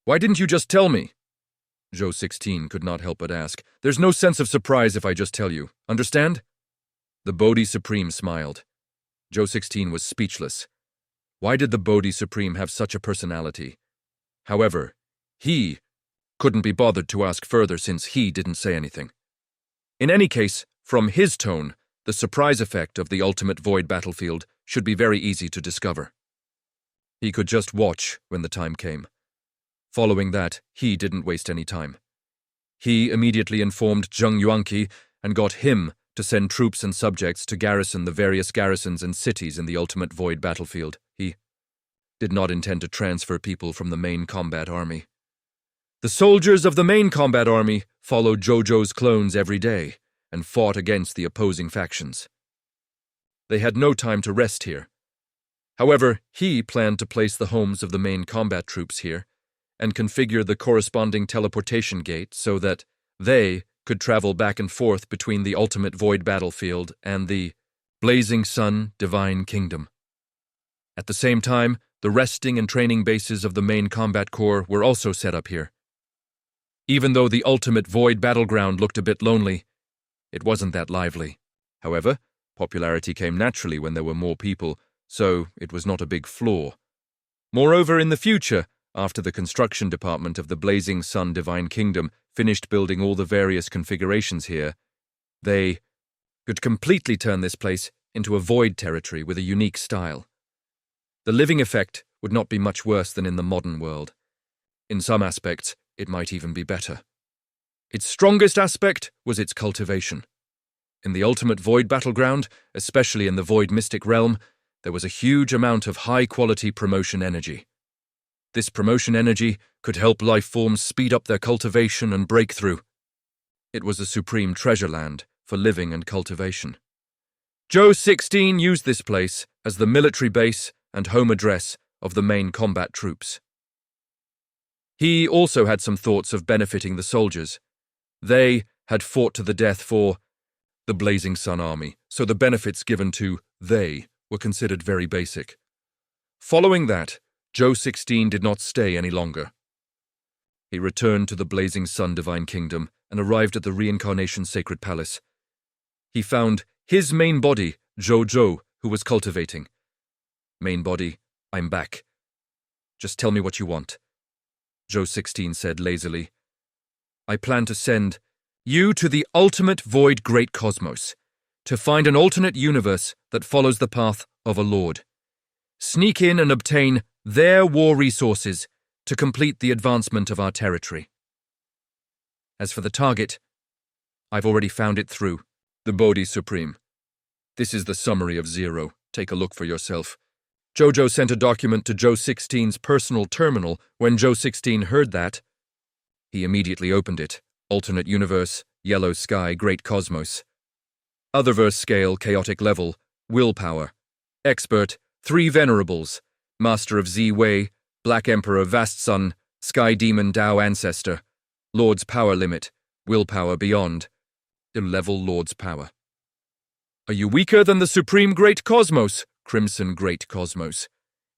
Why didn't you just tell me? Zhou 16 could not help but ask. There's no sense of surprise if I just tell you. Understand? The Bodhi Supreme smiled. Zhou 16 was speechless. Why did the Bodhi Supreme have such a personality? However, he couldn't be bothered to ask further since he didn't say anything. In any case, from his tone, the surprise effect of the ultimate void battlefield should be very easy to discover. He could just watch when the time came. Following that, he didn't waste any time. He immediately informed Zheng Yuanqi and got him to send troops and subjects to garrison the various garrisons and cities in the ultimate void battlefield. He did not intend to transfer people from the main combat army. The soldiers of the main combat army followed Zhou Zhou's clones every day and fought against the opposing factions. They had no time to rest here. However, he planned to place the homes of the main combat troops here and configure the corresponding teleportation gate so that they could travel back and forth between the ultimate void battlefield and the Blazing Sun Divine Kingdom. At the same time, the resting and training bases of the main combat corps were also set up here. Even though the ultimate void battleground looked a bit lonely, it wasn't that lively. However, popularity came naturally when there were more people, so it was not a big flaw. Moreover, in the future, after the construction department of the Blazing Sun Divine Kingdom finished building all the various configurations here, they could completely turn this place into a void territory with a unique style. The living effect would not be much worse than in the modern world. In some aspects, it might even be better. Its strongest aspect was its cultivation. In the ultimate void battleground, especially in the void mystic realm, there was a huge amount of high-quality promotion energy. This promotion energy could help life forms speed up their cultivation and breakthrough. It was a supreme treasure land for living and cultivation. Zhou 16 used this place as the military base and home address of the main combat troops. He also had some thoughts of benefiting the soldiers. They had fought to the death for the Blazing Sun Army, so the benefits given to they were considered very basic. Following that, Zhou 16 did not stay any longer. He returned to the Blazing Sun Divine Kingdom and arrived at the Reincarnation Sacred Palace. He found his main body, Zhou Zhou, who was cultivating. Main body, I'm back. Just tell me what you want. Zhou 16 said lazily. I plan to send you to the ultimate void great cosmos, to find an alternate universe that follows the path of a lord. Sneak in and obtain their war resources to complete the advancement of our territory. As for the target, I've already found it through the Bodhi Supreme. This is the summary of Zero. Take a look for yourself. Zhou Zhou sent a document to Zhou 16's personal terminal. When Zhou 16 heard that, he immediately opened it. Alternate universe, yellow sky, great cosmos. Otherverse scale, chaotic level, willpower. Expert, 3 venerables. Master of Z-Wei, Black Emperor Vast Sun, Sky Demon Tao Ancestor. Lord's power limit, willpower beyond. Level Lord's power. Are you weaker than the Supreme Great Cosmos, Crimson Great Cosmos?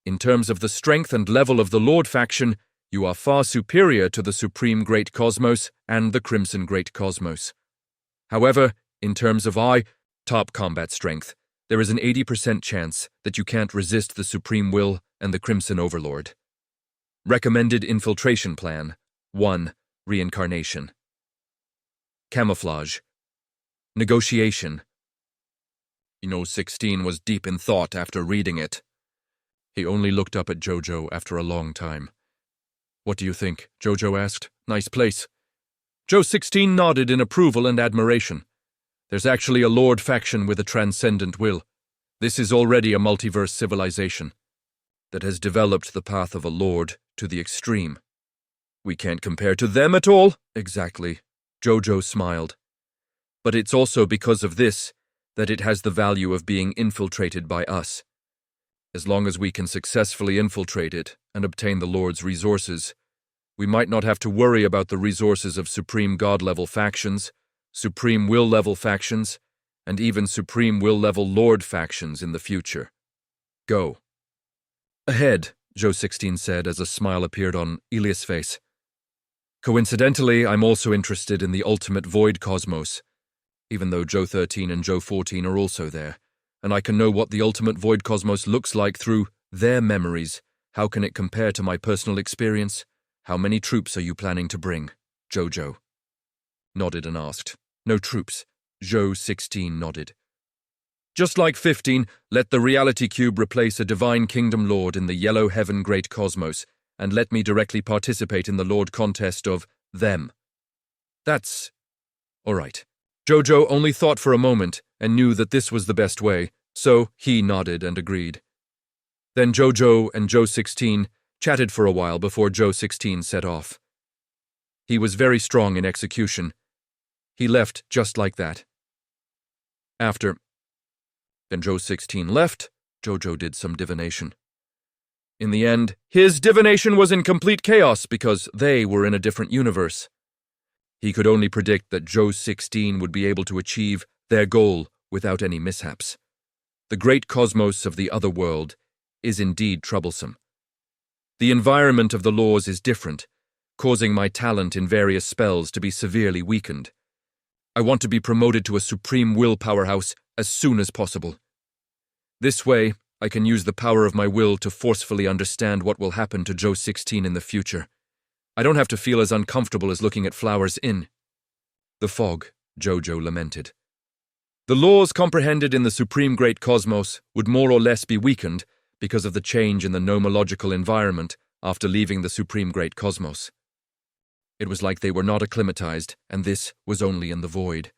In terms of the strength and level of the Lord faction, you are far superior to the Supreme Great Cosmos and the Crimson Great Cosmos. However, in terms of top combat strength, there is an 80% chance that you can't resist the Supreme Will and the Crimson Overlord. Recommended infiltration plan. 1. Reincarnation. Camouflage. Negotiation. 16 was deep in thought after reading it. He only looked up at Zhou Zhou after a long time. What do you think? Zhou Zhou asked. Nice place. Zhou 16 nodded in approval and admiration. There's actually a Lord faction with a transcendent will. This is already a multiverse civilization that has developed the path of a Lord to the extreme. We can't compare to them at all. Exactly. Zhou Zhou smiled. But it's also because of this that it has the value of being infiltrated by us. As long as we can successfully infiltrate it and obtain the Lord's resources, we might not have to worry about the resources of Supreme God-level factions, Supreme Will-level factions, and even Supreme Will-level Lord factions in the future. Go. Ahead, Zhou 16 said as a smile appeared on Elias' face. Coincidentally, I'm also interested in the ultimate void cosmos, even though Zhou 13 and Zhou 14 are also there, and I can know what the ultimate void cosmos looks like through their memories. How can it compare to my personal experience? How many troops are you planning to bring? Zhou Zhou nodded and asked. No troops. Zhou 16 nodded. Just like 15, let the reality cube replace a divine kingdom lord in the yellow heaven great cosmos, and let me directly participate in the lord contest of them. That's all right. Zhou Zhou only thought for a moment and knew that this was the best way, so he nodded and agreed. Then Zhou Zhou and Zhou 16 chatted for a while before Zhou 16 set off. He was very strong in execution. He left just like that. Then Zhou 16 left. Zhou Zhou did some divination. In the end, his divination was in complete chaos because they were in a different universe. He could only predict that Zhou 16 would be able to achieve their goal without any mishaps. The great cosmos of the other world is indeed troublesome. The environment of the laws is different, causing my talent in various spells to be severely weakened. I want to be promoted to a supreme will powerhouse as soon as possible. This way, I can use the power of my will to forcefully understand what will happen to Zhou 16 in the future. I don't have to feel as uncomfortable as looking at flowers in the fog, Zhou Zhou lamented. The laws comprehended in the supreme great cosmos would more or less be weakened because of the change in the nomological environment after leaving the supreme great cosmos. It was like they were not acclimatized, and this was only in the void.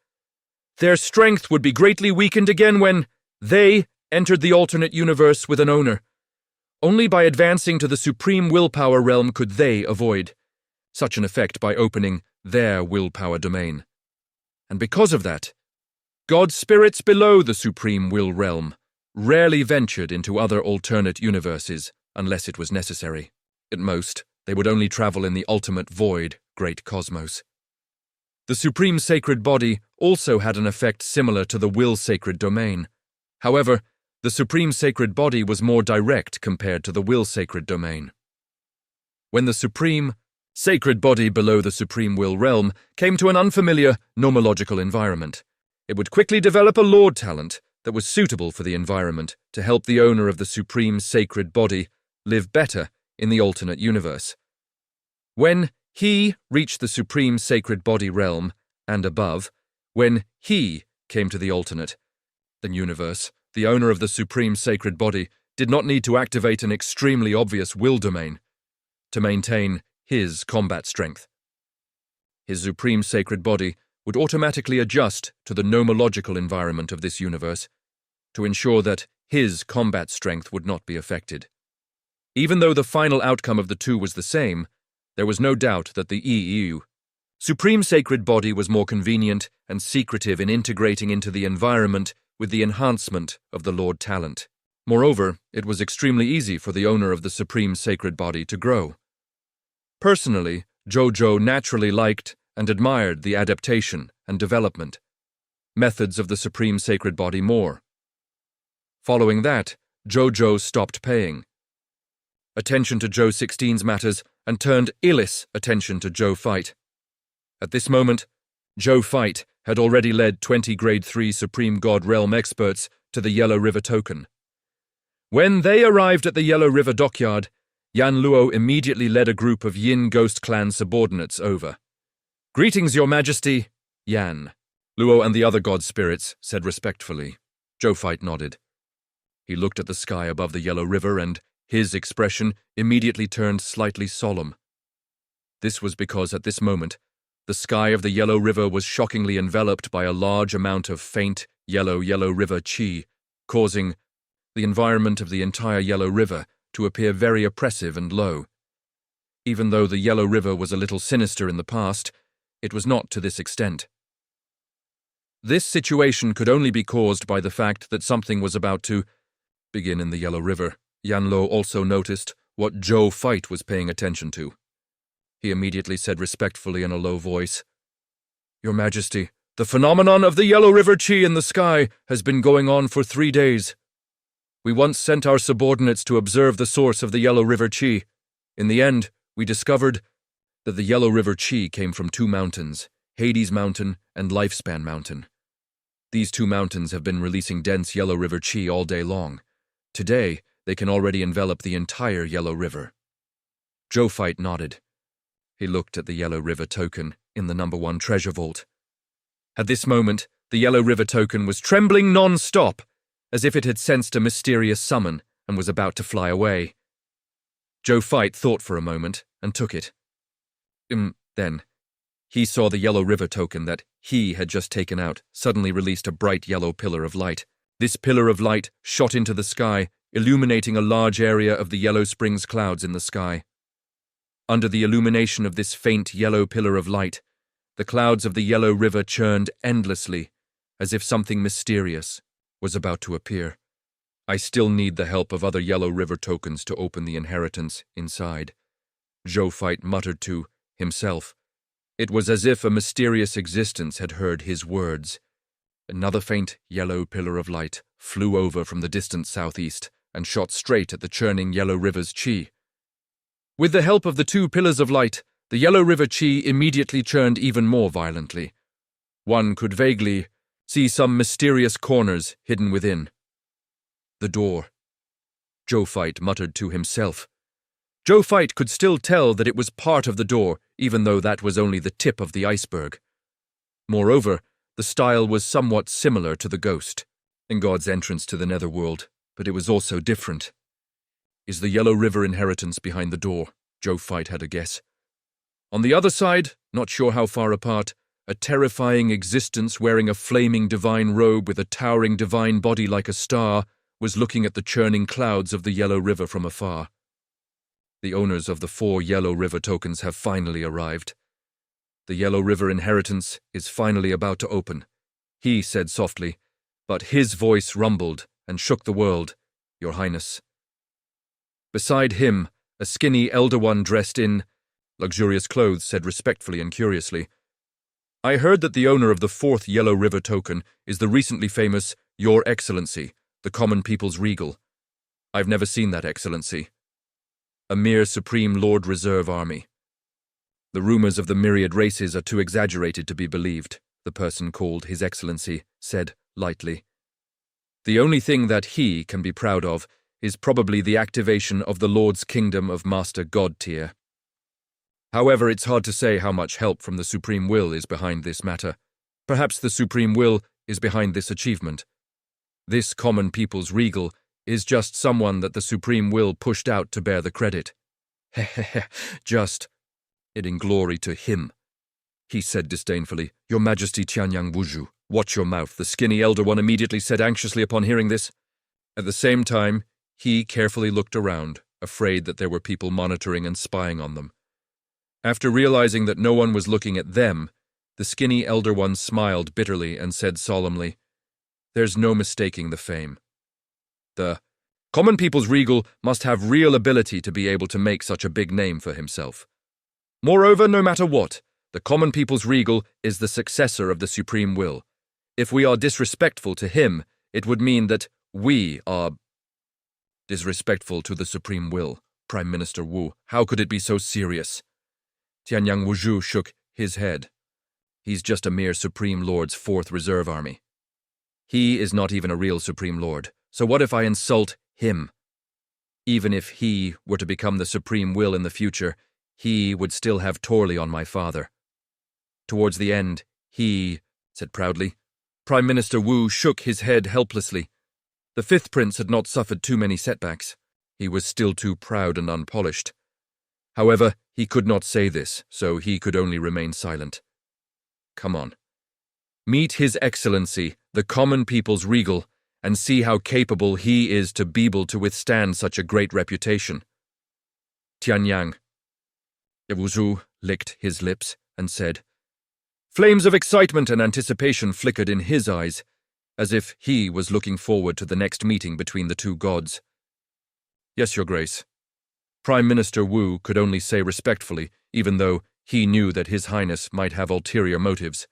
Their strength would be greatly weakened again when they entered the alternate universe with an owner. Only by advancing to the supreme willpower realm could they avoid such an effect by opening their willpower domain. And because of that, God spirits below the supreme will realm rarely ventured into other alternate universes unless it was necessary. At most, they would only travel in the ultimate void, great cosmos. The supreme sacred body also had an effect similar to the will sacred domain. However, the supreme sacred body was more direct compared to the will sacred domain. When the supreme sacred body below the supreme will realm came to an unfamiliar nomological environment, it would quickly develop a lord talent that was suitable for the environment to help the owner of the supreme sacred body live better in the alternate universe. When he reached the supreme sacred body realm and above, when he came to the alternate universe, the owner of the supreme sacred body did not need to activate an extremely obvious will domain to maintain his combat strength. His supreme sacred body would automatically adjust to the nomological environment of this universe to ensure that his combat strength would not be affected. Even though the final outcome of the two was the same, there was no doubt that the EU supreme sacred body was more convenient and secretive in integrating into the environment with the enhancement of the Lord talent. Moreover, it was extremely easy for the owner of the supreme sacred body to grow. Personally, Zhou Zhou naturally liked and admired the adaptation and development methods of the supreme sacred body more. Following that, Zhou Zhou stopped paying attention to Zhou 16's matters and turned Elias' attention to Zhou Fight. At this moment, Zhou Fight had already led 20 Grade 3 Supreme God Realm experts to the Yellow River token. When they arrived at the Yellow River dockyard, Yan Luo immediately led a group of Yin Ghost Clan subordinates over. "Greetings, Your Majesty," Yan Luo and the other god spirits said respectfully. Zhou Fight nodded. He looked at the sky above the Yellow River and his expression immediately turned slightly solemn. This was because at this moment, the sky of the Yellow River was shockingly enveloped by a large amount of faint Yellow River chi, causing the environment of the entire Yellow River to appear very oppressive and low. Even though the Yellow River was a little sinister in the past, it was not to this extent. This situation could only be caused by the fact that something was about to begin in the Yellow River. Yan Luo also noticed what Zhou Fight was paying attention to. He immediately said respectfully in a low voice, "Your Majesty, the phenomenon of the Yellow River chi in the sky has been going on for 3 days. We once sent our subordinates to observe the source of the Yellow River Qi. In the end, we discovered that the Yellow River Qi came from two mountains, Hades Mountain and Lifespan Mountain. These two mountains have been releasing dense Yellow River Qi all day long. Today, they can already envelop the entire Yellow River. Zhou Fight nodded. He looked at the Yellow River token in the number 1 treasure vault. At this moment, the Yellow River token was trembling non-stop, as if it had sensed a mysterious summon and was about to fly away. Zhou Fight thought for a moment and took it. Then, he saw the Yellow River token that he had just taken out suddenly released a bright yellow pillar of light. This pillar of light shot into the sky, illuminating a large area of the Yellow Springs clouds in the sky. Under the illumination of this faint yellow pillar of light, the clouds of the Yellow River churned endlessly, as if something mysterious was about to appear. I still need the help of other Yellow River tokens to open the inheritance inside, Zhou Fight muttered to himself. It was as if a mysterious existence had heard his words. Another faint yellow pillar of light flew over from the distant southeast and shot straight at the churning Yellow River's Qi. With the help of the two pillars of light, the Yellow River Qi immediately churned even more violently. One could vaguely see some mysterious corners hidden within. The door, Zhou Fight muttered to himself. Zhou Fight could still tell that it was part of the door, even though that was only the tip of the iceberg. Moreover, the style was somewhat similar to the ghost in God's entrance to the netherworld, but it was also different. Is the Yellow River inheritance behind the door? Zhou Fight had a guess. On the other side, not sure how far apart, a terrifying existence wearing a flaming divine robe with a towering divine body like a star was looking at the churning clouds of the Yellow River from afar. The owners of the 4 Yellow River tokens have finally arrived. The Yellow River inheritance is finally about to open, he said softly, but his voice rumbled and shook the world, Your Highness. Beside him, a skinny elder one dressed in luxurious clothes said respectfully and curiously, I heard that the owner of the 4th Yellow River token is the recently famous Your Excellency, the Common People's Regal. I've never seen that Excellency. A mere Supreme Lord Reserve Army. The rumors of the myriad races are too exaggerated to be believed, the person called His Excellency said lightly. The only thing that he can be proud of is probably the activation of the Lord's Kingdom of Master God tier. However, it's hard to say how much help from the Supreme Will is behind this matter. Perhaps the Supreme Will is behind this achievement. This Common People's Regal is just someone that the Supreme Will pushed out to bear the credit. Just adding glory to him, he said disdainfully. Your Majesty Tianyang Wuzhu, watch your mouth, the skinny elder one immediately said anxiously upon hearing this. At the same time, he carefully looked around, afraid that there were people monitoring and spying on them. After realizing that no one was looking at them, the skinny elder one smiled bitterly and said solemnly, There's no mistaking the fame. The Common People's Regal must have real ability to be able to make such a big name for himself. Moreover, no matter what, the Common People's Regal is the successor of the Supreme Will. If we are disrespectful to him, it would mean that we are disrespectful to the Supreme Will. Prime Minister Wu, how could it be so serious? Tianyang Wuzhu shook his head. He's just a mere Supreme Lord's 4th Reserve Army. He is not even a real Supreme Lord, so what if I insult him? Even if he were to become the Supreme Will in the future, he would still have Torley on my father. Towards the end, he said proudly. Prime Minister Wu shook his head helplessly. The 5th Prince had not suffered too many setbacks. He was still too proud and unpolished. However, he could not say this, so he could only remain silent. Come on. Meet His Excellency, the Common People's Regal, and see how capable he is to be able to withstand such a great reputation. Tianyang. Wuzhu licked his lips and said. Flames of excitement and anticipation flickered in his eyes, as if he was looking forward to the next meeting between the two gods. Yes, Your Grace. Prime Minister Wu could only say respectfully, even though he knew that His Highness might have ulterior motives.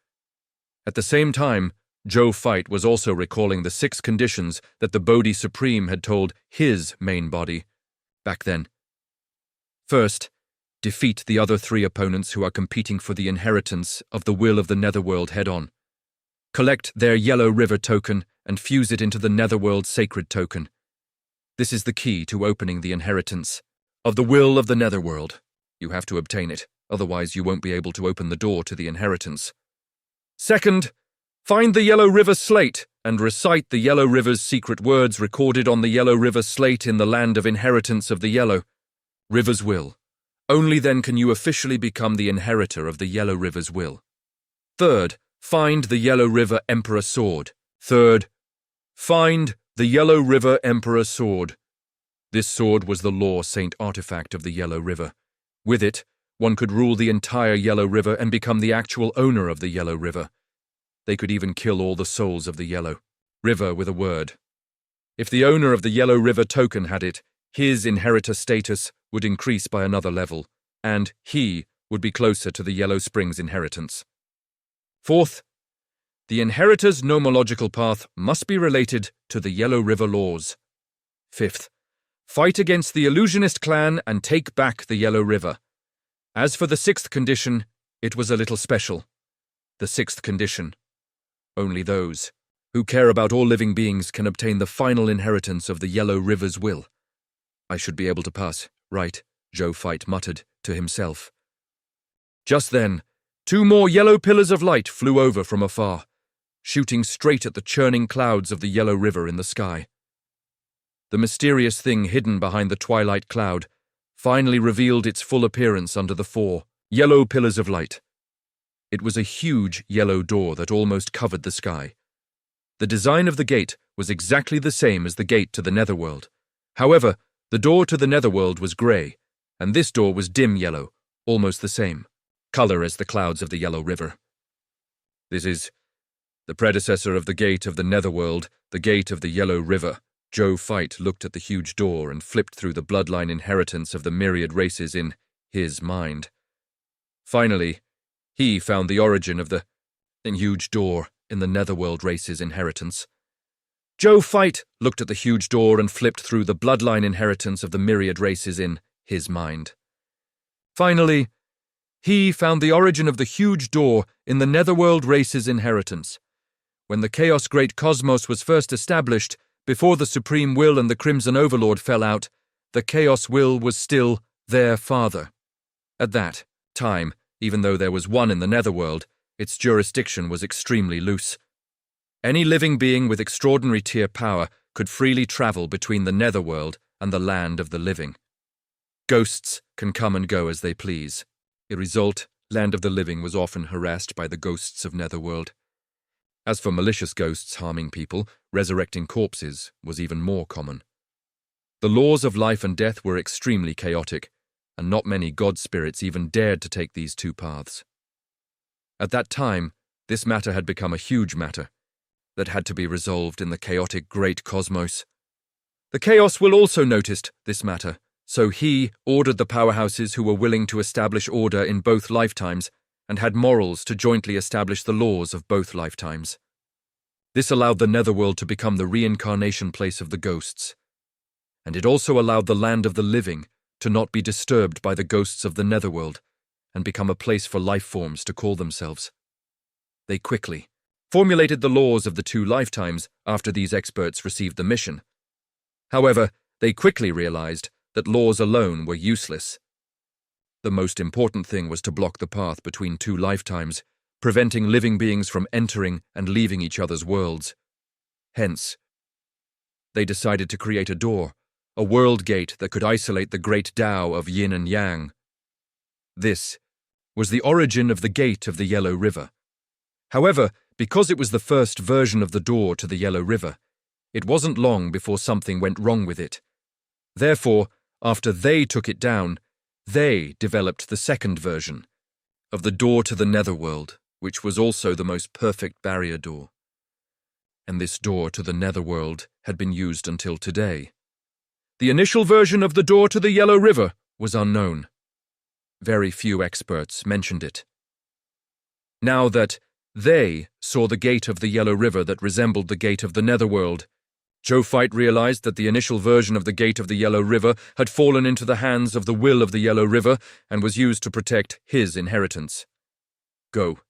At the same time, Zhou Fight was also recalling the 6 conditions that the Bodhi Supreme had told his main body back then. First, defeat the other 3 opponents who are competing for the inheritance of the will of the Netherworld head-on. Collect their Yellow River token and fuse it into the Netherworld Sacred token. This is the key to opening the inheritance of the will of the Netherworld. You have to obtain it, otherwise you won't be able to open the door to the inheritance. Second, find the Yellow River slate and recite the Yellow River's secret words recorded on the Yellow River slate in the land of inheritance of the Yellow River's will. Only then can you officially become the inheritor of the Yellow River's will. Third, find the Yellow River Emperor sword. Third, find the Yellow River Emperor sword. This sword was the Law Saint artifact of the Yellow River. With it, one could rule the entire Yellow River and become the actual owner of the Yellow River. They could even kill all the souls of the Yellow River with a word. If the owner of the Yellow River token had it, his inheritor status would increase by another level, and he would be closer to the Yellow Springs inheritance. Fourth, the inheritor's nomological path must be related to the Yellow River laws. Fifth, fight against the illusionist clan and take back the Yellow River. As for the 6th condition, it was a little special. The 6th condition. Only those who care about all living beings can obtain the final inheritance of the Yellow River's will. I should be able to pass, right? Zhou Fight muttered to himself. Just then, 2 more yellow pillars of light flew over from afar, shooting straight at the churning clouds of the Yellow River in the sky. The mysterious thing hidden behind the twilight cloud finally revealed its full appearance under the 4 yellow pillars of light. It was a huge yellow door that almost covered the sky. The design of the gate was exactly the same as the gate to the Netherworld. However, the door to the Netherworld was grey, and this door was dim yellow, almost the same color as the clouds of the Yellow River. This is the predecessor of the gate of the Netherworld, the gate of the Yellow River. Zhou Fight looked at the huge door and flipped through the bloodline inheritance of the myriad races in his mind. Finally, he found the origin of the huge door in the Netherworld race's inheritance. Zhou Fight looked at the huge door and flipped through the bloodline inheritance of the myriad races in his mind. Finally, he found the origin of the huge door in the Netherworld race's inheritance. When the Chaos Great Cosmos was first established, before the Supreme Will and the Crimson Overlord fell out, the Chaos Will was still their father. At that time, even though there was one in the Netherworld, its jurisdiction was extremely loose. Any living being with extraordinary tier power could freely travel between the Netherworld and the land of the living. Ghosts can come and go as they please. As a result, land of the living was often harassed by the ghosts of Netherworld. As for malicious ghosts harming people, resurrecting corpses was even more common. The laws of life and death were extremely chaotic, and not many god spirits even dared to take these 2 paths. At that time, this matter had become a huge matter that had to be resolved in the chaotic great cosmos. The Chaos Will also noticed this matter, so he ordered the powerhouses who were willing to establish order in both lifetimes and had morals to jointly establish the laws of both lifetimes. This allowed the Netherworld to become the reincarnation place of the ghosts, and it also allowed the land of the living to not be disturbed by the ghosts of the Netherworld and become a place for life forms to call themselves. They quickly formulated the laws of the 2 lifetimes after these experts received the mission. However, they quickly realized that laws alone were useless. The most important thing was to block the path between 2 lifetimes, preventing living beings from entering and leaving each other's worlds. Hence, they decided to create a door, a world gate that could isolate the great Tao of yin and yang. This was the origin of the gate of the Yellow River. However, because it was the first version of the door to the Yellow River, it wasn't long before something went wrong with it. Therefore, after they took it down, they developed the second version of the door to the Netherworld, which was also the most perfect barrier door. And this door to the Netherworld had been used until today. The initial version of the door to the Yellow River was unknown. Very few experts mentioned it. Now that They saw the gate of the Yellow River that resembled the gate of the Netherworld. Zhou realized that the initial version of the gate of the Yellow River had fallen into the hands of the will of the Yellow River and was used to protect his inheritance. Go.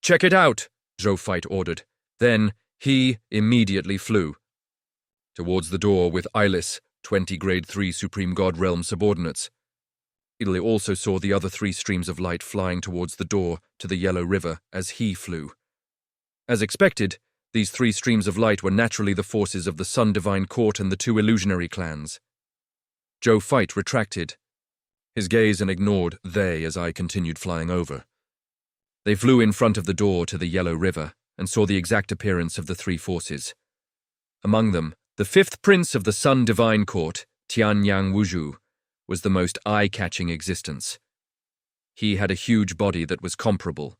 Check it out, Zhou ordered. Then he immediately flew towards the door with Eyeless, 20 Grade 3 Supreme God Realm subordinates. He also saw the other 3 streams of light flying towards the door to the Yellow River as he flew. As expected, these 3 streams of light were naturally the forces of the Sun Divine Court and the 2 illusionary clans. Zhou retracted his gaze and ignored they as I continued flying over. They flew in front of the door to the Yellow River and saw the exact appearance of the 3 forces. Among them, the 5th Prince of the Sun Divine Court, Tianyang Wuzhu, was the most eye-catching existence. He had a huge body that was comparable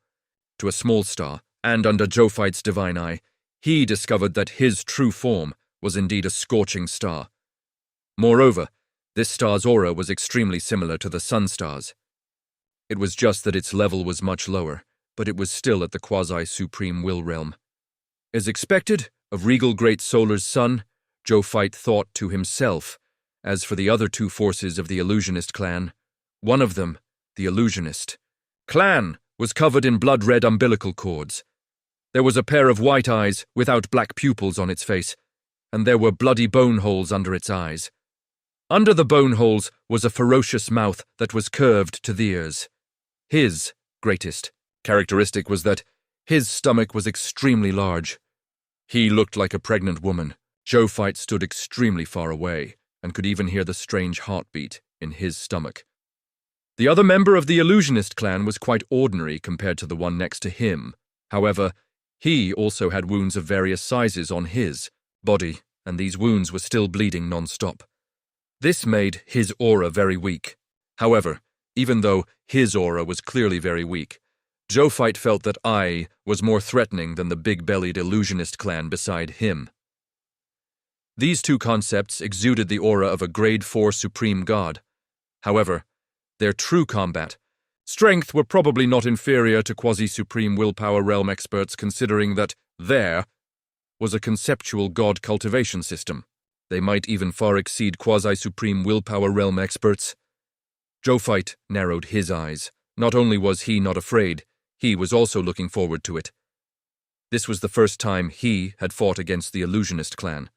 to a small star, and under Zhou divine eye, he discovered that his true form was indeed a scorching star. Moreover, this star's aura was extremely similar to the sun star's. It was just that its level was much lower, but it was still at the quasi-supreme will realm. As expected of regal great solar's sun, Zhou thought to himself. As for the other 2 forces of the illusionist clan, one of them, the illusionist clan, was covered in blood-red umbilical cords. There was a pair of white eyes without black pupils on its face, and there were bloody bone holes under its eyes. Under the bone holes was a ferocious mouth that was curved to the ears. His greatest characteristic was that his stomach was extremely large. He looked like a pregnant woman. Zhou stood extremely far away and could even hear the strange heartbeat in his stomach. The other member of the illusionist clan was quite ordinary compared to the one next to him. However, he also had wounds of various sizes on his body, and these wounds were still bleeding non-stop. This made his aura very weak. However, even though his aura was clearly very weak, Zhou felt that I was more threatening than the big-bellied illusionist clan beside him. These 2 concepts exuded the aura of a Grade 4 Supreme God. However, their true combat strength were probably not inferior to quasi-supreme willpower realm experts, considering that there was a conceptual god cultivation system. They might even far exceed quasi-supreme willpower realm experts. Zhou narrowed his eyes. Not only was he not afraid, he was also looking forward to it. This was the first time he had fought against the illusionist clan.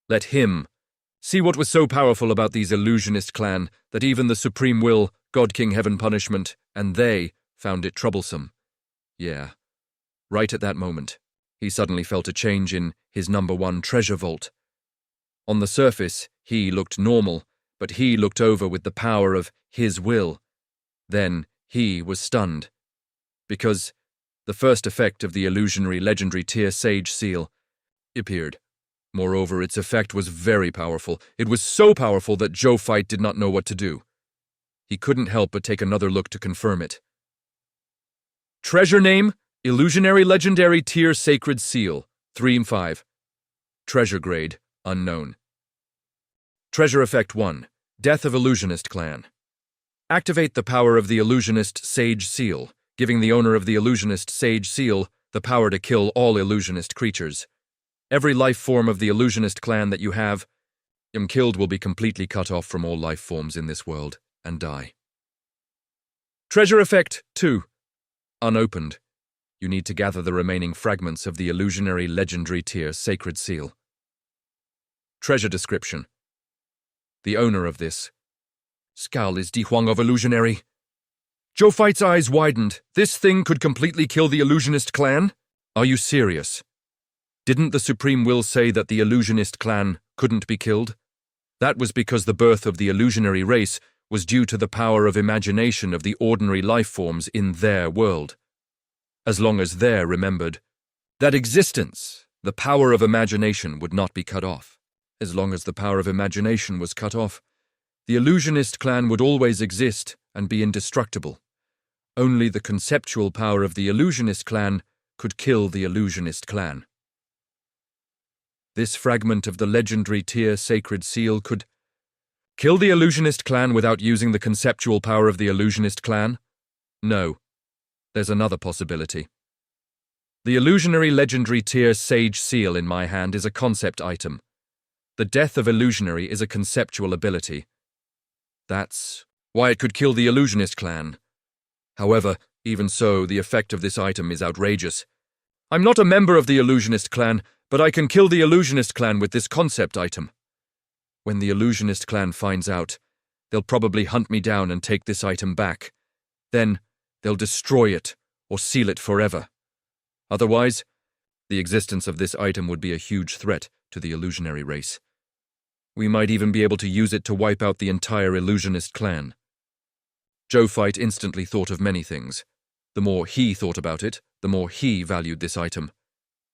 Let him see what was so powerful about these illusionist clan that even the Supreme Will, God King Heaven Punishment, and they found it troublesome. Yeah. Right at that moment, he suddenly felt a change in his #1 treasure vault. On the surface, he looked normal, but he looked over with the power of his will. Then he was stunned. Because the first effect of the illusionary legendary tier Sage Seal appeared. Moreover, its effect was very powerful. It was so powerful that Zhou did not know what to do. He couldn't help but take another look to confirm it. Treasure name, Illusionary Legendary Tier Sacred Seal, 3/5. Treasure grade, unknown. Treasure effect 1, Death of Illusionist Clan. Activate the power of the Illusionist Sage Seal, giving the owner of the Illusionist Sage Seal the power to kill all illusionist creatures. Every life form of the illusionist clan that you have killed will be completely cut off from all life forms in this world and die. Treasure effect 2. Unopened. You need to gather the remaining fragments of the illusionary legendary tier Sacred Seal. Treasure description. The owner of this skull is Di Huang of Illusionary. Zhou eyes widened. This thing could completely kill the illusionist clan? Are you serious? Didn't the Supreme Will say that the illusionist clan couldn't be killed? That was because the birth of the illusionary race was due to the power of imagination of the ordinary life forms in their world. As long as they remembered that existence, the power of imagination would not be cut off. As long as the power of imagination was cut off, the illusionist clan would always exist and be indestructible. Only the conceptual power of the illusionist clan could kill the illusionist clan. This fragment of the legendary tier Sacred Seal could kill the illusionist clan without using the conceptual power of the illusionist clan? No. There's another possibility. The illusionary legendary tier Sage Seal in my hand is a concept item. The death of illusionary is a conceptual ability. That's why it could kill the illusionist clan. However, even so, the effect of this item is outrageous. I'm not a member of the illusionist clan, but I can kill the illusionist clan with this concept item. When the illusionist clan finds out, they'll probably hunt me down and take this item back. Then, they'll destroy it or seal it forever. Otherwise, the existence of this item would be a huge threat to the illusionary race. We might even be able to use it to wipe out the entire illusionist clan. Zhou Fight instantly thought of many things. The more he thought about it, the more he valued this item.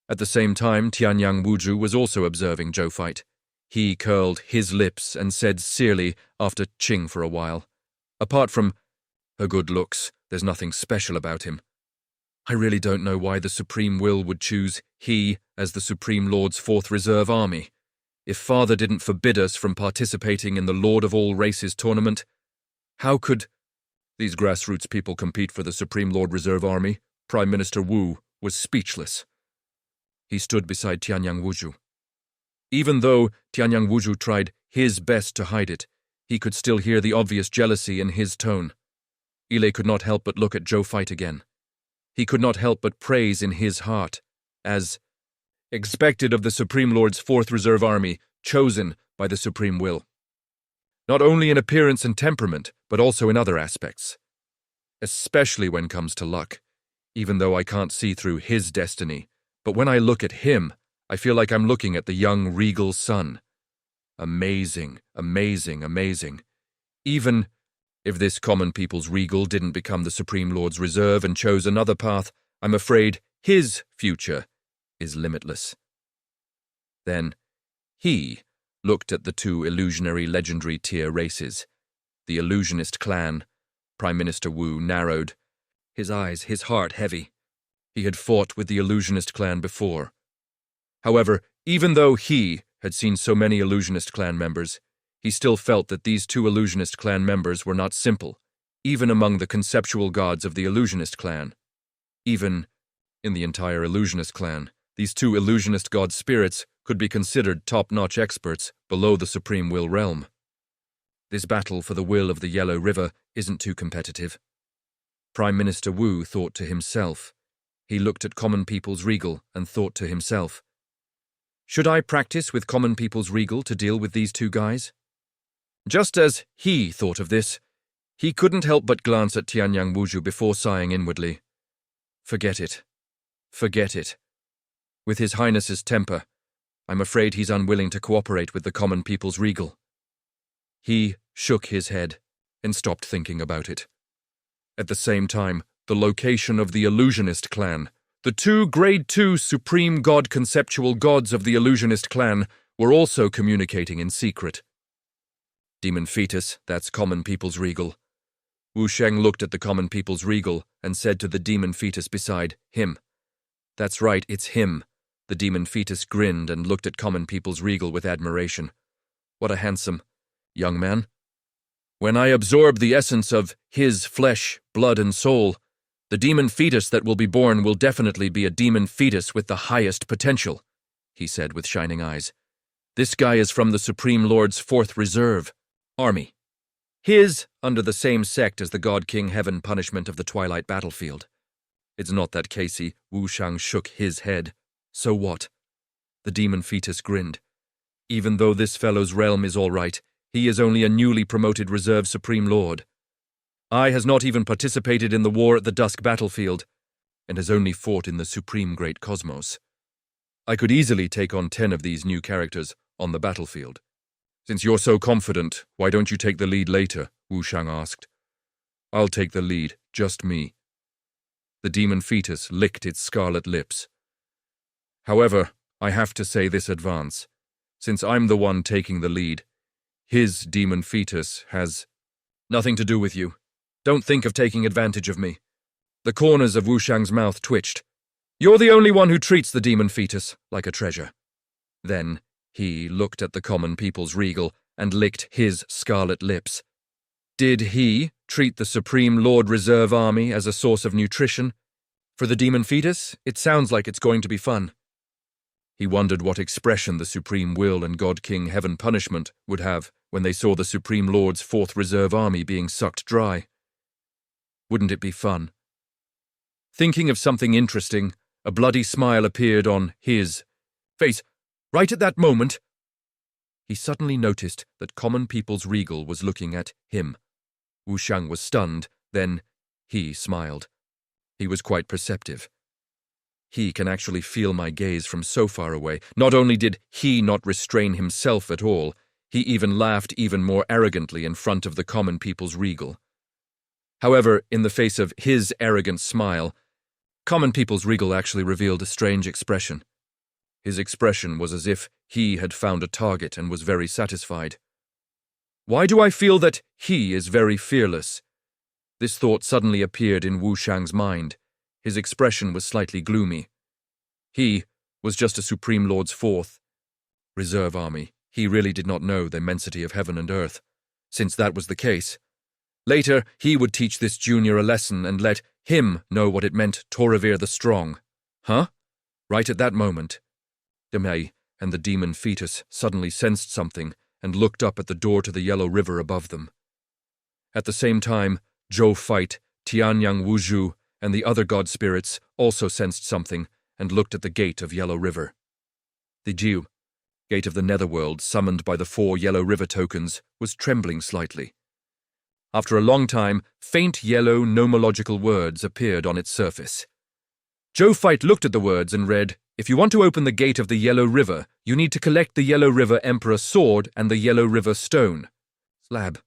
At the same time, Tianyang Wuju was also observing Zhou Fight. He curled his lips and said searely after ching for a while, "Apart from her good looks, there's nothing special about him. I really don't know why the Supreme Will would choose he as the Supreme Lord's 4th Reserve Army. If Father didn't forbid us from participating in the Lord of All Races tournament, how could these grassroots people compete for the Supreme Lord Reserve Army?" Prime Minister Wu was speechless. He stood beside Tianyang Wuju. Even though Tianyang Wuju tried his best to hide it, he could still hear the obvious jealousy in his tone. Ile could not help but look at Zhou Fight again. He could not help but praise in his heart, as expected of the Supreme Lord's 4th Reserve Army, chosen by the Supreme Will. Not only in appearance and temperament, but also in other aspects. Especially when it comes to luck, even though I can't see through his destiny. But when I look at him, I feel like I'm looking at the young regal sun. Amazing, amazing, amazing. Even if this common people's regal didn't become the Supreme Lord's reserve and chose another path, I'm afraid his future is limitless. Then he looked at the two illusionary legendary tier races. The illusionist clan. Prime Minister Wu narrowed, his eyes, his heart heavy. He had fought with the illusionist clan before. However, even though he had seen so many illusionist clan members, he still felt that these two illusionist clan members were not simple, even among the conceptual gods of the illusionist clan. Even in the entire illusionist clan, these two illusionist god spirits could be considered top-notch experts below the Supreme Will realm. This battle for the will of the Yellow River isn't too competitive. Prime Minister Wu thought to himself. He looked at Common People's Regal and thought to himself, should I practice with Common People's Regal to deal with these two guys? Just as he thought of this, he couldn't help but glance at Tianyang Wuju before sighing inwardly. Forget it. Forget it. With His Highness's temper, I'm afraid he's unwilling to cooperate with the Common People's Regal. He shook his head and stopped thinking about it. At the same time, the location of the illusionist clan, the two Grade 2 supreme god conceptual gods of the illusionist clan, were also communicating in secret. Demon Fetus, that's Common People's Regal. Wu Sheng looked at the Common People's Regal and said to the Demon Fetus beside him, "That's right, it's him." The Demon Fetus grinned and looked at Common People's Regal with admiration. What a handsome young man. When I absorb the essence of his flesh, blood, and soul, the demon fetus that will be born will definitely be a demon fetus with the highest potential, he said with shining eyes. This guy is from the Supreme Lord's 4th Reserve Army. His under the same sect as the God King Heaven punishment of the Twilight Battlefield. It's not that Casey. Wu Shang shook his head. So what? The demon fetus grinned. Even though this fellow's realm is all right, he is only a newly promoted Reserve Supreme Lord. I has not even participated in the war at the Dusk Battlefield, and has only fought in the Supreme Great Cosmos. I could easily take on 10 of these new characters on the battlefield. Since you're so confident, why don't you take the lead later? Wu Shang asked. I'll take the lead, just me. The demon fetus licked its scarlet lips. However, I have to say this advance. Since I'm the one taking the lead, his demon fetus has nothing to do with you. Don't think of taking advantage of me. The corners of Wu Shang's mouth twitched. You're the only one who treats the demon fetus like a treasure. Then he looked at the Common People's Regal and licked his scarlet lips. Did he treat the Supreme Lord Reserve Army as a source of nutrition? For the demon fetus, it sounds like it's going to be fun. He wondered what expression the Supreme Will and God King Heaven Punishment would have when they saw the Supreme Lord's 4th Reserve Army being sucked dry. Wouldn't it be fun? Thinking of something interesting, a bloody smile appeared on his face. Right at that moment, he suddenly noticed that Common People's Regal was looking at him. Wu Shang was stunned, then he smiled. He was quite perceptive. He can actually feel my gaze from so far away. Not only did he not restrain himself at all, he even laughed even more arrogantly in front of the Common People's Regal. However, in the face of his arrogant smile, Common People's Regal actually revealed a strange expression. His expression was as if he had found a target and was very satisfied. Why do I feel that he is very fearless? This thought suddenly appeared in Wu Shang's mind. His expression was slightly gloomy. He was just a Supreme Lord's 4th Reserve Army. He really did not know the immensity of heaven and earth. Since that was the case, later he would teach this junior a lesson and let him know what it meant to revere the strong. Huh? Right at that moment, Demei and the demon fetus suddenly sensed something and looked up at the door to the Yellow River above them. At the same time, Zhou Fight, Tianyang Wuzhu, and the other god spirits also sensed something and looked at the gate of Yellow River. The Jiu, gate of the netherworld summoned by the 4 Yellow River tokens, was trembling slightly. After a long time, faint yellow nomological words appeared on its surface. Zhou Fight looked at the words and read, "If you want to open the gate of the Yellow River, you need to collect the Yellow River Emperor Sword and the Yellow River Stone. Slab.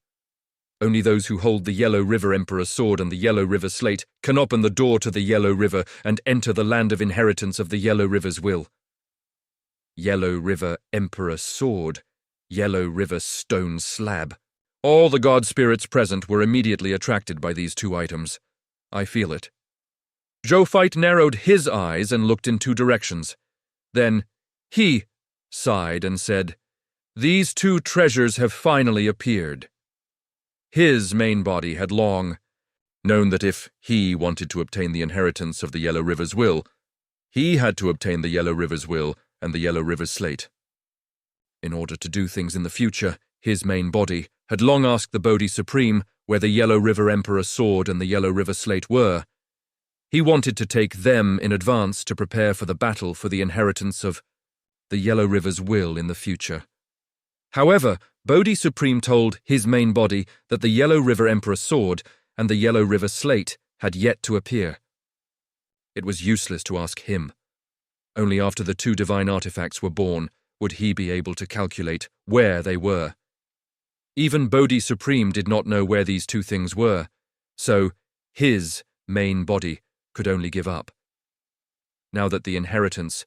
Only those who hold the Yellow River Emperor Sword and the Yellow River Slate can open the door to the Yellow River and enter the land of inheritance of the Yellow River's will." Yellow River Emperor Sword, Yellow River Stone Slab. All the god spirits present were immediately attracted by these 2 items. I feel it. Zhou Fight narrowed his eyes and looked in 2 directions. Then he sighed and said, "These 2 treasures have finally appeared." His main body had long known that if he wanted to obtain the inheritance of the Yellow River's will, he had to obtain the Yellow River's will and the Yellow River's Slate. In order to do things in the future, his main body had long asked the Bodhi Supreme where the Yellow River Emperor Sword and the Yellow River Slate were. He wanted to take them in advance to prepare for the battle for the inheritance of the Yellow River's will in the future. However, Bodhi Supreme told his main body that the Yellow River Emperor Sword and the Yellow River Slate had yet to appear. It was useless to ask him. Only after the 2 divine artifacts were born would he be able to calculate where they were. Even Bodhi Supreme did not know where these 2 things were, so his main body could only give up. Now that the inheritance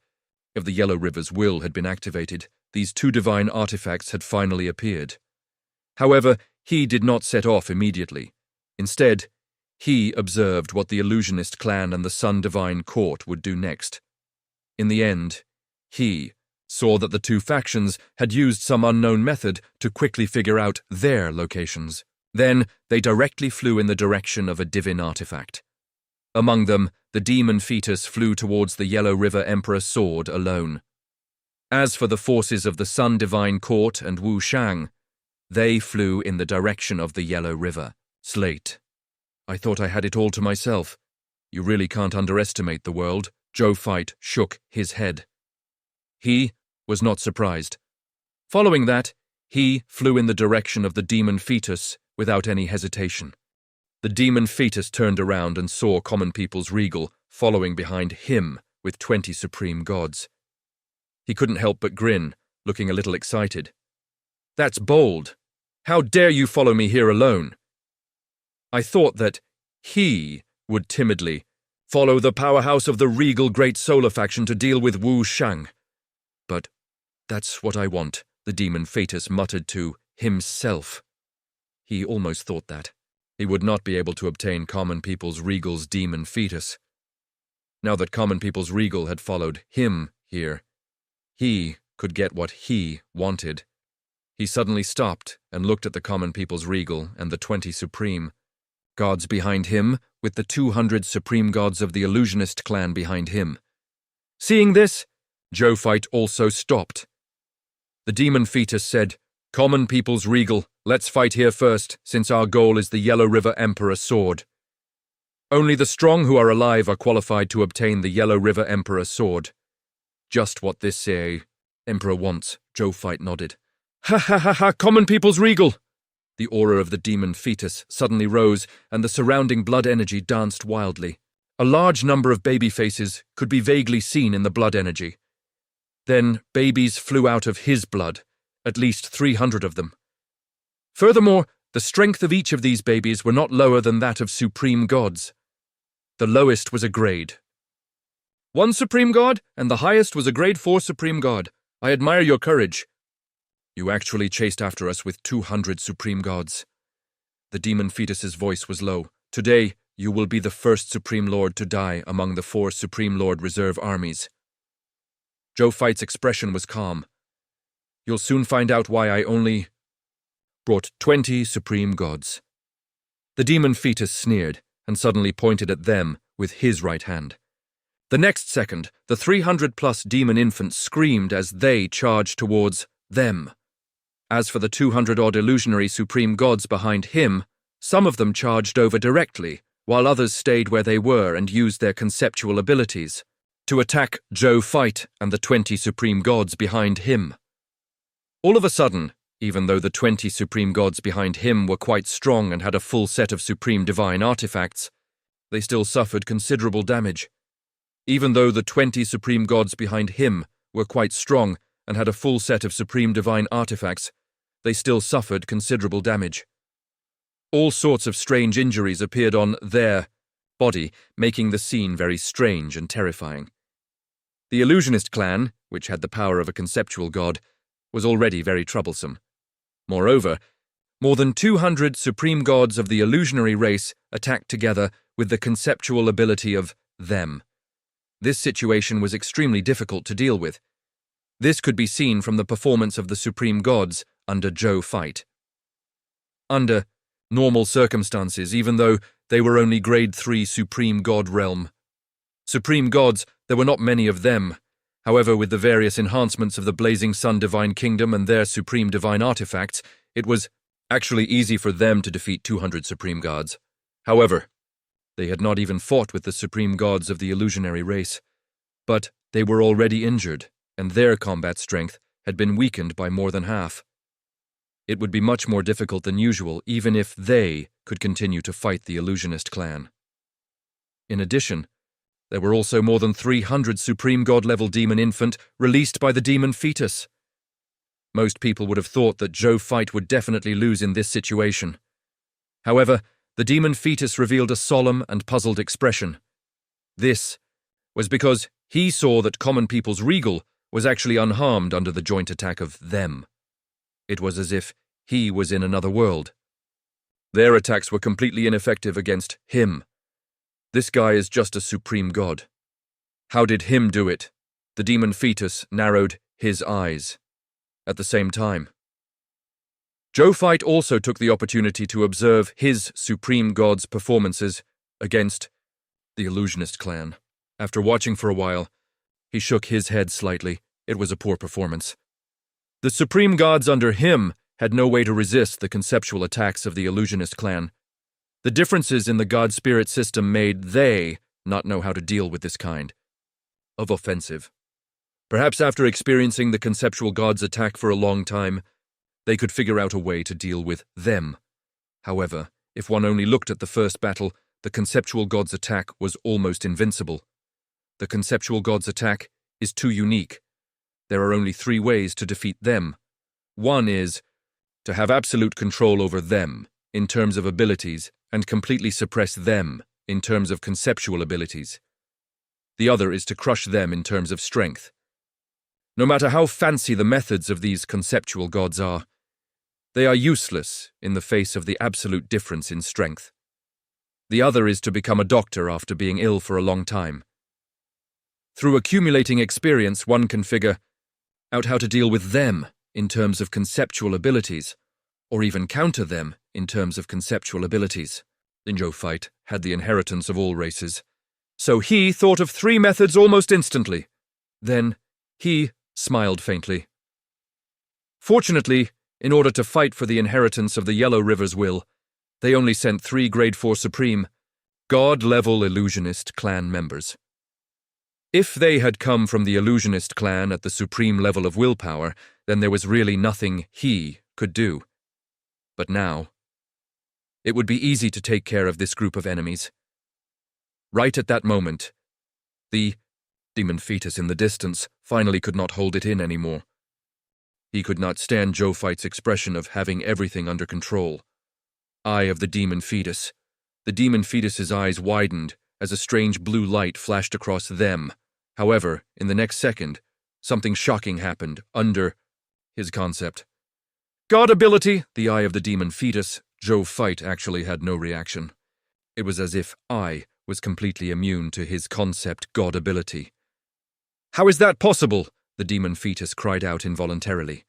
of the Yellow River's will had been activated, these 2 divine artifacts had finally appeared. However, he did not set off immediately. Instead, he observed what the Illusionist clan and the Sun Divine Court would do next. In the end, he saw that the 2 factions had used some unknown method to quickly figure out their locations. Then they directly flew in the direction of a divine artifact. Among them, the demon fetus flew towards the Yellow River Emperor Sword alone. As for the forces of the Sun Divine Court and Wu Shang, they flew in the direction of the Yellow River Slate. I thought I had it all to myself. You really can't underestimate the world. Zhou Fight shook his head. He was not surprised. Following that, he flew in the direction of the demon fetus without any hesitation. The demon fetus turned around and saw Common People's Regal following behind him with 20 supreme gods. He couldn't help but grin, looking a little excited. "That's bold. How dare you follow me here alone?" I thought that he would timidly follow the powerhouse of the regal Great Solar faction to deal with Wu Shang. But that's what I want, the demon fetus muttered to himself. He almost thought that. He would not be able to obtain Common People's Regal's demon fetus. Now that Common People's Regal had followed him here, he could get what he wanted. He suddenly stopped and looked at the Common People's Regal and the 20 Supreme. gods behind him, with the 200 supreme gods of the illusionist clan behind him. Seeing this, Zhou fight also stopped. The demon fetus said, "Common people's regal, let's fight here first, since our goal is the Yellow River Emperor sword. Only the strong who are alive are qualified to obtain the Yellow River Emperor sword. Just what this emperor wants," Zhou fight nodded. "Ha ha ha ha, common people's regal!" The aura of the demon fetus suddenly rose, and the surrounding blood energy danced wildly. A large number of baby faces could be vaguely seen in the blood energy. Then babies flew out of his blood, at least 300 of them. Furthermore, the strength of each of these babies were not lower than that of supreme gods. The lowest was a grade 1 supreme god, and the highest was a grade 4 supreme god. I admire your courage. You actually chased after us with 200 supreme gods. The demon fetus's voice was low. Today, you will be the first supreme lord to die among the 4 supreme lord reserve armies. Zhou fight's expression was calm. You'll soon find out why I only brought 20 supreme gods. The demon fetus sneered and suddenly pointed at them with his right hand. The next second, the 300-plus demon infants screamed as they charged towards them. As for the 200-odd illusionary supreme gods behind him, some of them charged over directly, while others stayed where they were and used their conceptual abilities to attack Zhou fight and the 20 supreme gods behind him. All of a sudden, even though the 20 supreme gods behind him were quite strong and had a full set of supreme divine artifacts, they still suffered considerable damage. Even though the 20 supreme gods behind him were quite strong and had a full set of supreme divine artifacts, they still suffered considerable damage. All sorts of strange injuries appeared on their body, making the scene very strange and terrifying. The illusionist clan, which had the power of a conceptual god, was already very troublesome. Moreover, more than 200 supreme gods of the illusionary race attacked together with the conceptual ability of them. This situation was extremely difficult to deal with. This could be seen from the performance of the supreme gods under Zhou fight. Under normal circumstances, even though they were only grade 3 supreme god realm. Supreme gods, there were not many of them. However, with the various enhancements of the Blazing Sun Divine Kingdom and their supreme divine artifacts, it was actually easy for them to defeat 200 supreme gods. However, they had not even fought with the supreme gods of the illusionary race. But they were already injured, and their combat strength had been weakened by more than half. It would be much more difficult than usual even if they could continue to fight the illusionist clan. In addition, there were also more than 300 supreme god-level demon infant released by the demon fetus. Most people would have thought that Zhou fight would definitely lose in this situation. However, the demon fetus revealed a solemn and puzzled expression. This was because he saw that common people's regal was actually unharmed under the joint attack of them. It was as if he was in another world. Their attacks were completely ineffective against him. This guy is just a supreme god. How did him do it? The demon fetus narrowed his eyes. At the same time, Zhou fight also took the opportunity to observe his supreme god's performances against the illusionist clan. After watching for a while, he shook his head slightly. It was a poor performance. The supreme gods under him had no way to resist the conceptual attacks of the illusionist clan. The differences in the god-spirit system made they not know how to deal with this kind of offensive. Perhaps after experiencing the conceptual god's attack for a long time, they could figure out a way to deal with them. However, if one only looked at the first battle, the conceptual god's attack was almost invincible. The conceptual god's attack is too unique. There are only 3 ways to defeat them. One is to have absolute control over them in terms of abilities and completely suppress them in terms of conceptual abilities. The other is to crush them in terms of strength. No matter how fancy the methods of these conceptual gods are, they are useless in the face of the absolute difference in strength. The other is to become a doctor after being ill for a long time. Through accumulating experience, one can figure out how to deal with them in terms of conceptual abilities, or even counter them in terms of conceptual abilities. The Zhou fight had the inheritance of all races. So he thought of 3 methods almost instantly. Then he smiled faintly. Fortunately, in order to fight for the inheritance of the Yellow River's will, they only sent 3 Grade 4 Supreme, God-level illusionist clan members. If they had come from the illusionist clan at the supreme level of willpower, then there was really nothing he could do. But now, it would be easy to take care of this group of enemies. Right at that moment, the demon fetus in the distance finally could not hold it in anymore. He could not stand Zhou Fight's expression of having everything under control. Eye of the demon fetus. The demon fetus's eyes widened as a strange blue light flashed across them. However, in the next second, something shocking happened under his concept. God ability, the eye of the demon fetus. Zhou Fight actually had no reaction. It was as if I was completely immune to his concept God ability. How is that possible? The demon fetus cried out involuntarily.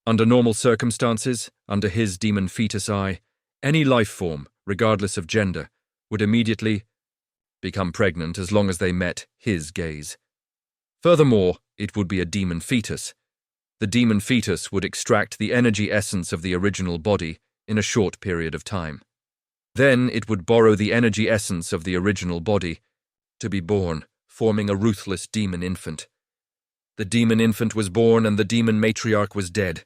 Under normal circumstances, under his demon fetus eye, any life form, regardless of gender, would immediately become pregnant as long as they met his gaze. Furthermore, it would be a demon fetus. The demon fetus would extract the energy essence of the original body in a short period of time. Then it would borrow the energy essence of the original body to be born, forming a ruthless demon infant. The demon infant was born and the demon matriarch was dead.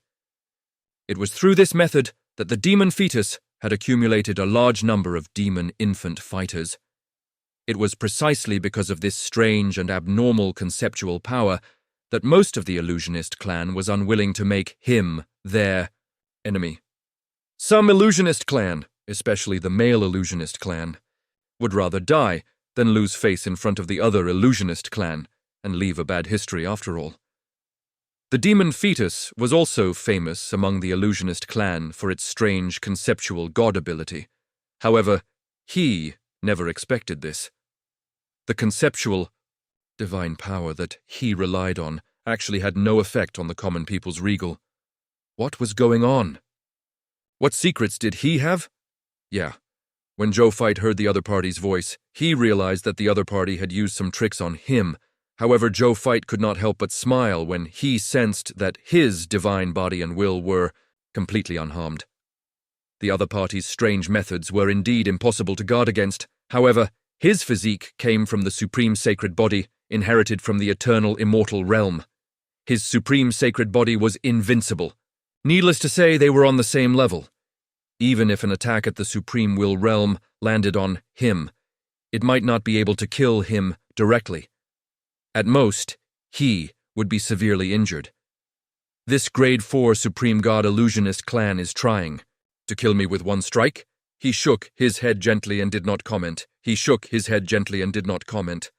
It was through this method that the demon fetus had accumulated a large number of demon infant fighters. It was precisely because of this strange and abnormal conceptual power that most of the illusionist clan was unwilling to make him their enemy. Some illusionist clan, especially the male illusionist clan, would rather die than lose face in front of the other illusionist clan and leave a bad history after all. The demon fetus was also famous among the illusionist clan for its strange conceptual god ability. However, he never expected this. The conceptual divine power that he relied on actually had no effect on the common people's regal. What was going on? What secrets did he have? Yeah. When Zhou Fight heard the other party's voice, he realized that the other party had used some tricks on him. However, Zhou Fight could not help but smile when he sensed that his divine body and will were completely unharmed. The other party's strange methods were indeed impossible to guard against. However, his physique came from the supreme sacred body, inherited from the eternal immortal realm. His supreme sacred body was invincible. Needless to say, they were on the same level. Even if an attack at the supreme will realm landed on him, it might not be able to kill him directly. At most, he would be severely injured. This grade 4 Supreme God Illusionist clan is trying to kill me with one strike. He shook his head gently and did not comment. He shook his head gently and did not comment.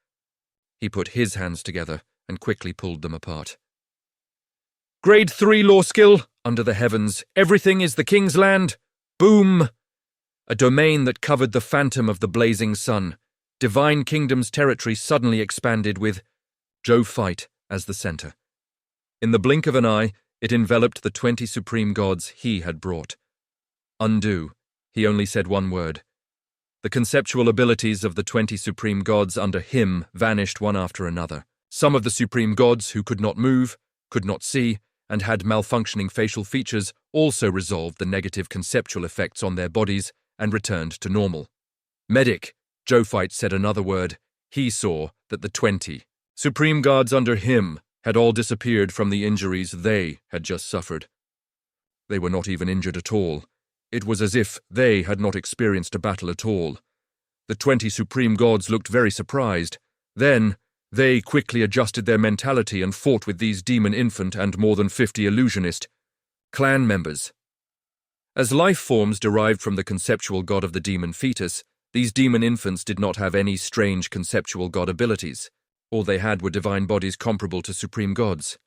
He put his hands together and quickly pulled them apart. Grade 3 law skill, under the heavens, everything is the king's land. Boom! A domain that covered the phantom of the blazing sun. Divine Kingdom's territory suddenly expanded with Zhou Fight as the center. In the blink of an eye, it enveloped the 20 supreme gods he had brought. Undo. He only said one word. The conceptual abilities of the 20 supreme gods under him vanished one after another. Some of the supreme gods who could not move, could not see, and had malfunctioning facial features also resolved the negative conceptual effects on their bodies and returned to normal. Medic, Zhou Fight said another word. He saw that the 20 supreme gods under him had all disappeared from the injuries they had just suffered. They were not even injured at all. It was as if they had not experienced a battle at all. The 20 supreme gods looked very surprised. Then, they quickly adjusted their mentality and fought with these demon infant and more than 50 illusionist clan members. As life forms derived from the conceptual god of the demon fetus, these demon infants did not have any strange conceptual god abilities. All they had were divine bodies comparable to supreme gods.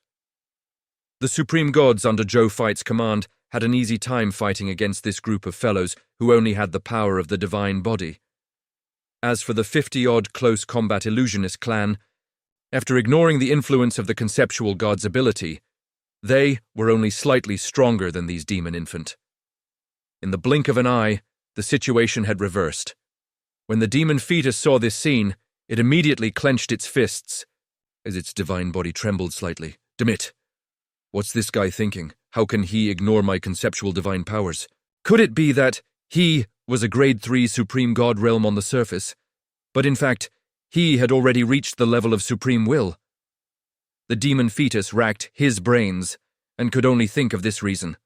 The supreme gods under Zhou Fight's command had an easy time fighting against this group of fellows who only had the power of the divine body. As for the 50-odd close combat illusionist clan, after ignoring the influence of the conceptual god's ability, they were only slightly stronger than these demon infant. In the blink of an eye, the situation had reversed. When the demon fetus saw this scene, it immediately clenched its fists, as its divine body trembled slightly. Demit! What's this guy thinking? How can he ignore my conceptual divine powers? Could it be that he was a grade 3 supreme god realm on the surface, but in fact, he had already reached the level of supreme will? The demon fetus racked his brains and could only think of this reason.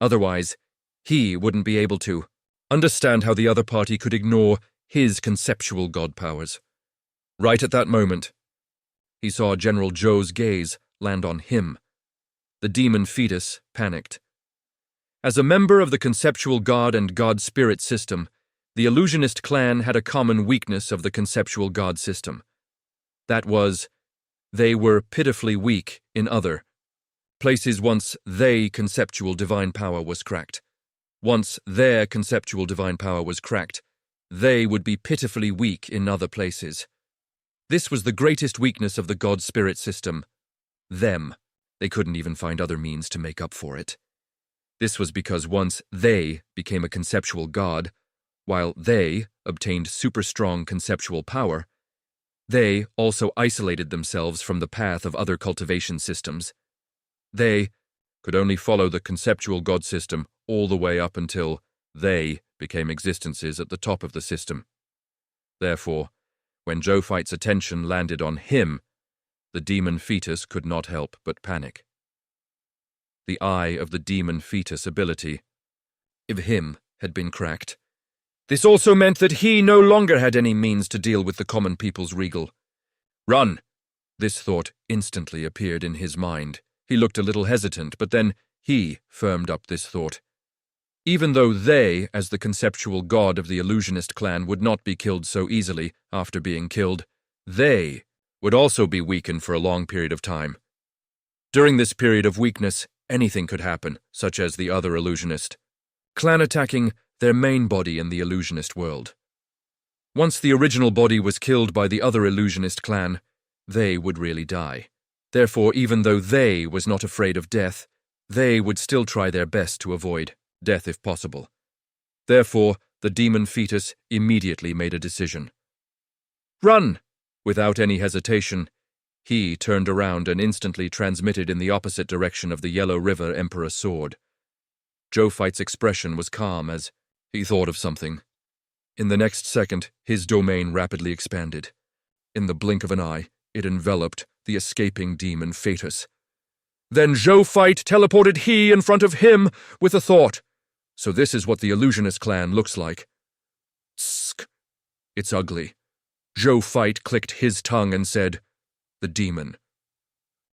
Otherwise, he wouldn't be able to understand how the other party could ignore his conceptual god powers. Right at that moment, he saw General Zhou's gaze land on him. The demon fetus panicked. As a member of the conceptual god and god spirit system, the illusionist clan had a common weakness of the conceptual god system. That was, they were pitifully weak in other places once they conceptual divine power was cracked. Once their conceptual divine power was cracked, they would be pitifully weak in other places. This was the greatest weakness of the god spirit system. Them. They couldn't even find other means to make up for it. This was because once they became a conceptual god, while they obtained super strong conceptual power, they also isolated themselves from the path of other cultivation systems. They could only follow the conceptual god system all the way up until they became existences at the top of the system. Therefore, when Zhou Fight's attention landed on him, the demon fetus could not help but panic. The eye of the demon fetus ability of him had been cracked. This also meant that he no longer had any means to deal with the common people's regal. Run! This thought instantly appeared in his mind. He looked a little hesitant, but then he firmed up this thought. Even though they, as the conceptual god of the illusionist clan, would not be killed so easily after being killed, they would also be weakened for a long period of time. During this period of weakness, anything could happen, such as the other illusionist clan attacking their main body in the illusionist world. Once the original body was killed by the other illusionist clan, they would really die. Therefore, even though they was not afraid of death, they would still try their best to avoid death if possible. Therefore, the demon fetus immediately made a decision. Run! Without any hesitation, he turned around and instantly transmitted in the opposite direction of the Yellow River Emperor sword. Zhou Fight's expression was calm as he thought of something. In the next second, his domain rapidly expanded. In the blink of an eye, it enveloped the escaping demon fetus. Then Zhou Fight teleported he in front of him with a thought. So this is what the illusionist clan looks like. Tsk. It's ugly. Zhou Fight clicked his tongue and said, "The demon."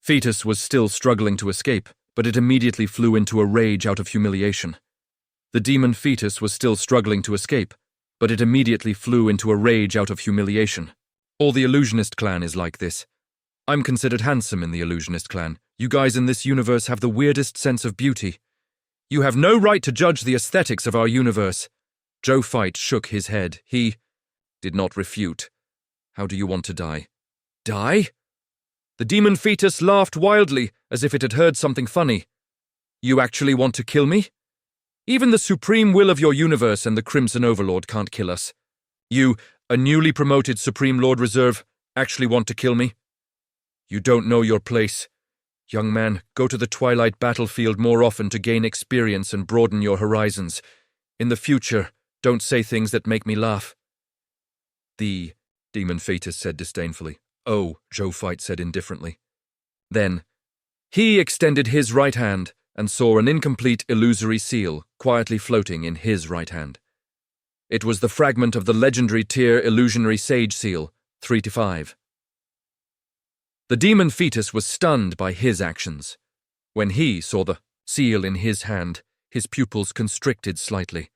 Fetus was still struggling to escape, but it immediately flew into a rage out of humiliation. The demon fetus was still struggling to escape, but it immediately flew into a rage out of humiliation. All the illusionist clan is like this. I'm considered handsome in the illusionist clan. You guys in this universe have the weirdest sense of beauty. You have no right to judge the aesthetics of our universe. Zhou Fight shook his head. He did not refute. How do you want to die? Die? The demon fetus laughed wildly, as if it had heard something funny. You actually want to kill me? Even the supreme will of your universe and the Crimson Overlord can't kill us. You, a newly promoted Supreme Lord Reserve, actually want to kill me? You don't know your place. Young man, go to the Twilight battlefield more often to gain experience and broaden your horizons. In the future, don't say things that make me laugh. The demon fetus said disdainfully. Oh, Zhou Fight said indifferently. Then, he extended his right hand and saw an incomplete illusory seal quietly floating in his right hand. It was the fragment of the legendary tier illusionary sage seal, 3-5. The demon fetus was stunned by his actions. When he saw the seal in his hand, his pupils constricted slightly.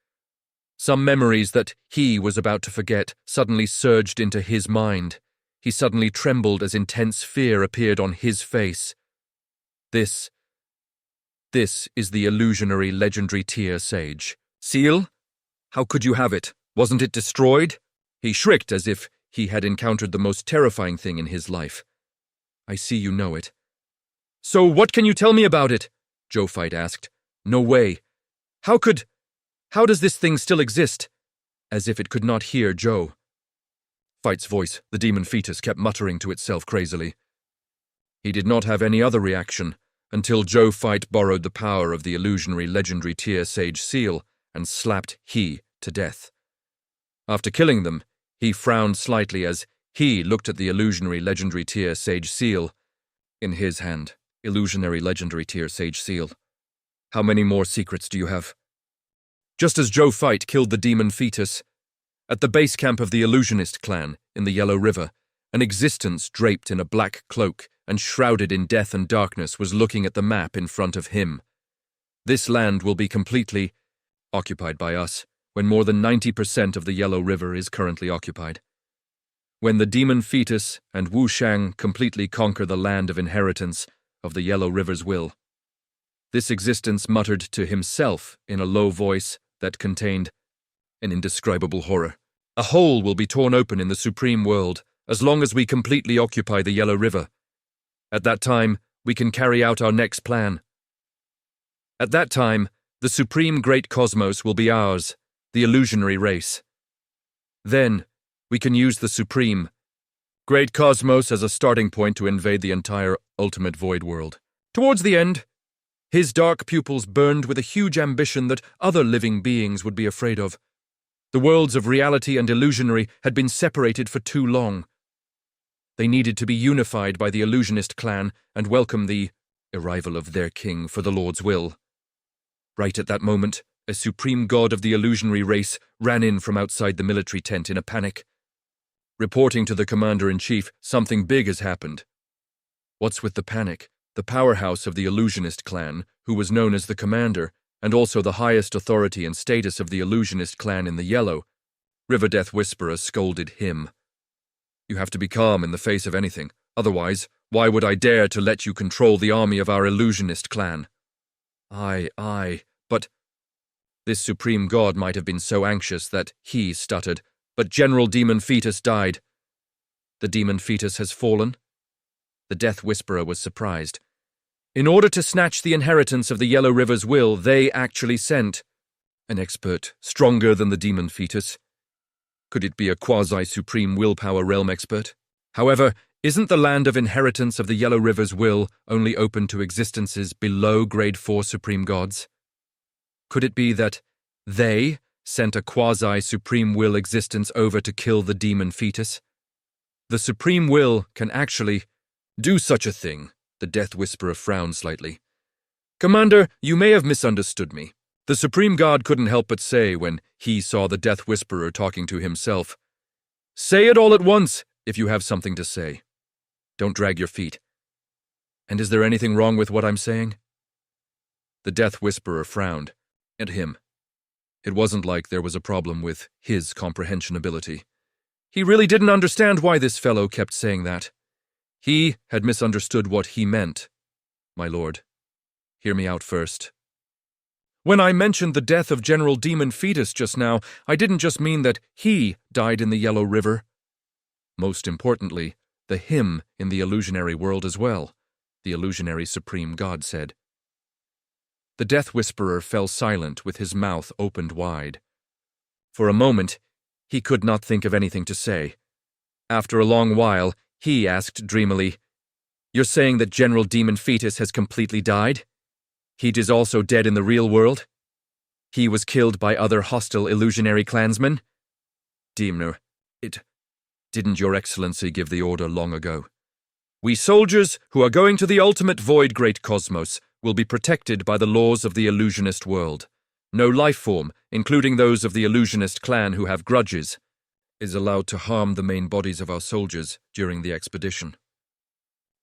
Some memories that he was about to forget suddenly surged into his mind. He suddenly trembled as intense fear appeared on his face. This is the illusionary legendary tier sage. Seal? How could you have it? Wasn't it destroyed? He shrieked as if he had encountered the most terrifying thing in his life. I see you know it. So what can you tell me about it? Zhou Fight asked. No way. How does this thing still exist? as if it could not hear Zhou. Fight's voice, the demon fetus, kept muttering to itself crazily. He did not have any other reaction until Zhou Fight borrowed the power of the illusionary legendary tier sage seal and slapped he to death. After killing them, he frowned slightly as he looked at the illusionary legendary tier sage seal in his hand. Illusionary legendary tier sage seal. How many more secrets do you have? Just as Zhou Fight killed the demon fetus, at the base camp of the illusionist clan in the Yellow River, an existence draped in a black cloak and shrouded in death and darkness was looking at the map in front of him. This land will be completely occupied by us when more than 90% of the Yellow River is currently occupied. When the demon fetus and Wu Shang completely conquer the land of inheritance of the Yellow River's will. This existence muttered to himself in a low voice that contained an indescribable horror. A hole will be torn open in the supreme world as long as we completely occupy the Yellow River. At that time, we can carry out our next plan. At that time, the supreme great cosmos will be ours, the illusionary race. Then, we can use the supreme great cosmos as a starting point to invade the entire ultimate void world. Towards the end, his dark pupils burned with a huge ambition that other living beings would be afraid of. The worlds of reality and illusionary had been separated for too long. They needed to be unified by the illusionist clan and welcome the arrival of their king for the Lord's will. Right at that moment, a supreme god of the illusionary race ran in from outside the military tent in a panic. Reporting to the commander-in-chief, something big has happened. What's with the panic? The powerhouse of the illusionist clan, who was known as the commander, and also the highest authority and status of the illusionist clan in the Yellow, River Death Whisperer scolded him. You have to be calm in the face of anything, otherwise, why would I dare to let you control the army of our illusionist clan? But this supreme god might have been so anxious that he stuttered, but General Demon Fetus died. The Demon Fetus has fallen? The Death Whisperer was surprised. In order to snatch the inheritance of the Yellow River's will, they actually sent an expert stronger than the Demon Fetus. Could it be a quasi-supreme willpower realm expert? However, isn't the land of inheritance of the Yellow River's will only open to existences below Grade 4 supreme gods? Could it be that they sent a quasi-supreme will existence over to kill the demon fetus? The supreme will can actually do such a thing. The Death Whisperer frowned slightly. Commander, you may have misunderstood me. The supreme god couldn't help but say when he saw the Death Whisperer talking to himself. Say it all at once if you have something to say. Don't drag your feet. And is there anything wrong with what I'm saying? The Death Whisperer frowned at him. It wasn't like there was a problem with his comprehension ability. He really didn't understand why this fellow kept saying that. He had misunderstood what he meant. My lord, hear me out first. When I mentioned the death of General Demon Fetus just now, I didn't just mean that he died in the Yellow River. Most importantly, the him in the illusionary world as well, the illusionary supreme god said. The Death Whisperer fell silent with his mouth opened wide. For a moment, he could not think of anything to say. After a long while, he asked dreamily, You're saying that General Demon Fetus has completely died? He is also dead in the real world? He was killed by other hostile illusionary clansmen? Demner, didn't Your Excellency give the order long ago? We soldiers who are going to the ultimate void great cosmos will be protected by the laws of the illusionist world. No life form, including those of the illusionist clan who have grudges, is allowed to harm the main bodies of our soldiers during the expedition.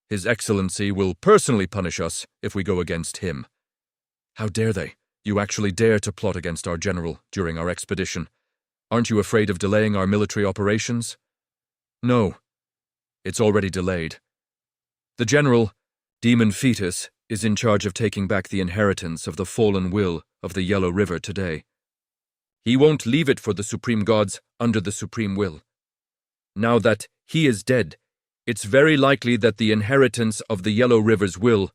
His Excellency will personally punish us if we go against him. How dare they? You actually dare to plot against our general during our expedition. Aren't you afraid of delaying our military operations? No. It's already delayed. The general, Demon Fetus, is in charge of taking back the inheritance of the fallen will of the Yellow River today. He won't leave it for the supreme gods under the supreme will. Now that he is dead, it's very likely that the inheritance of the Yellow River's will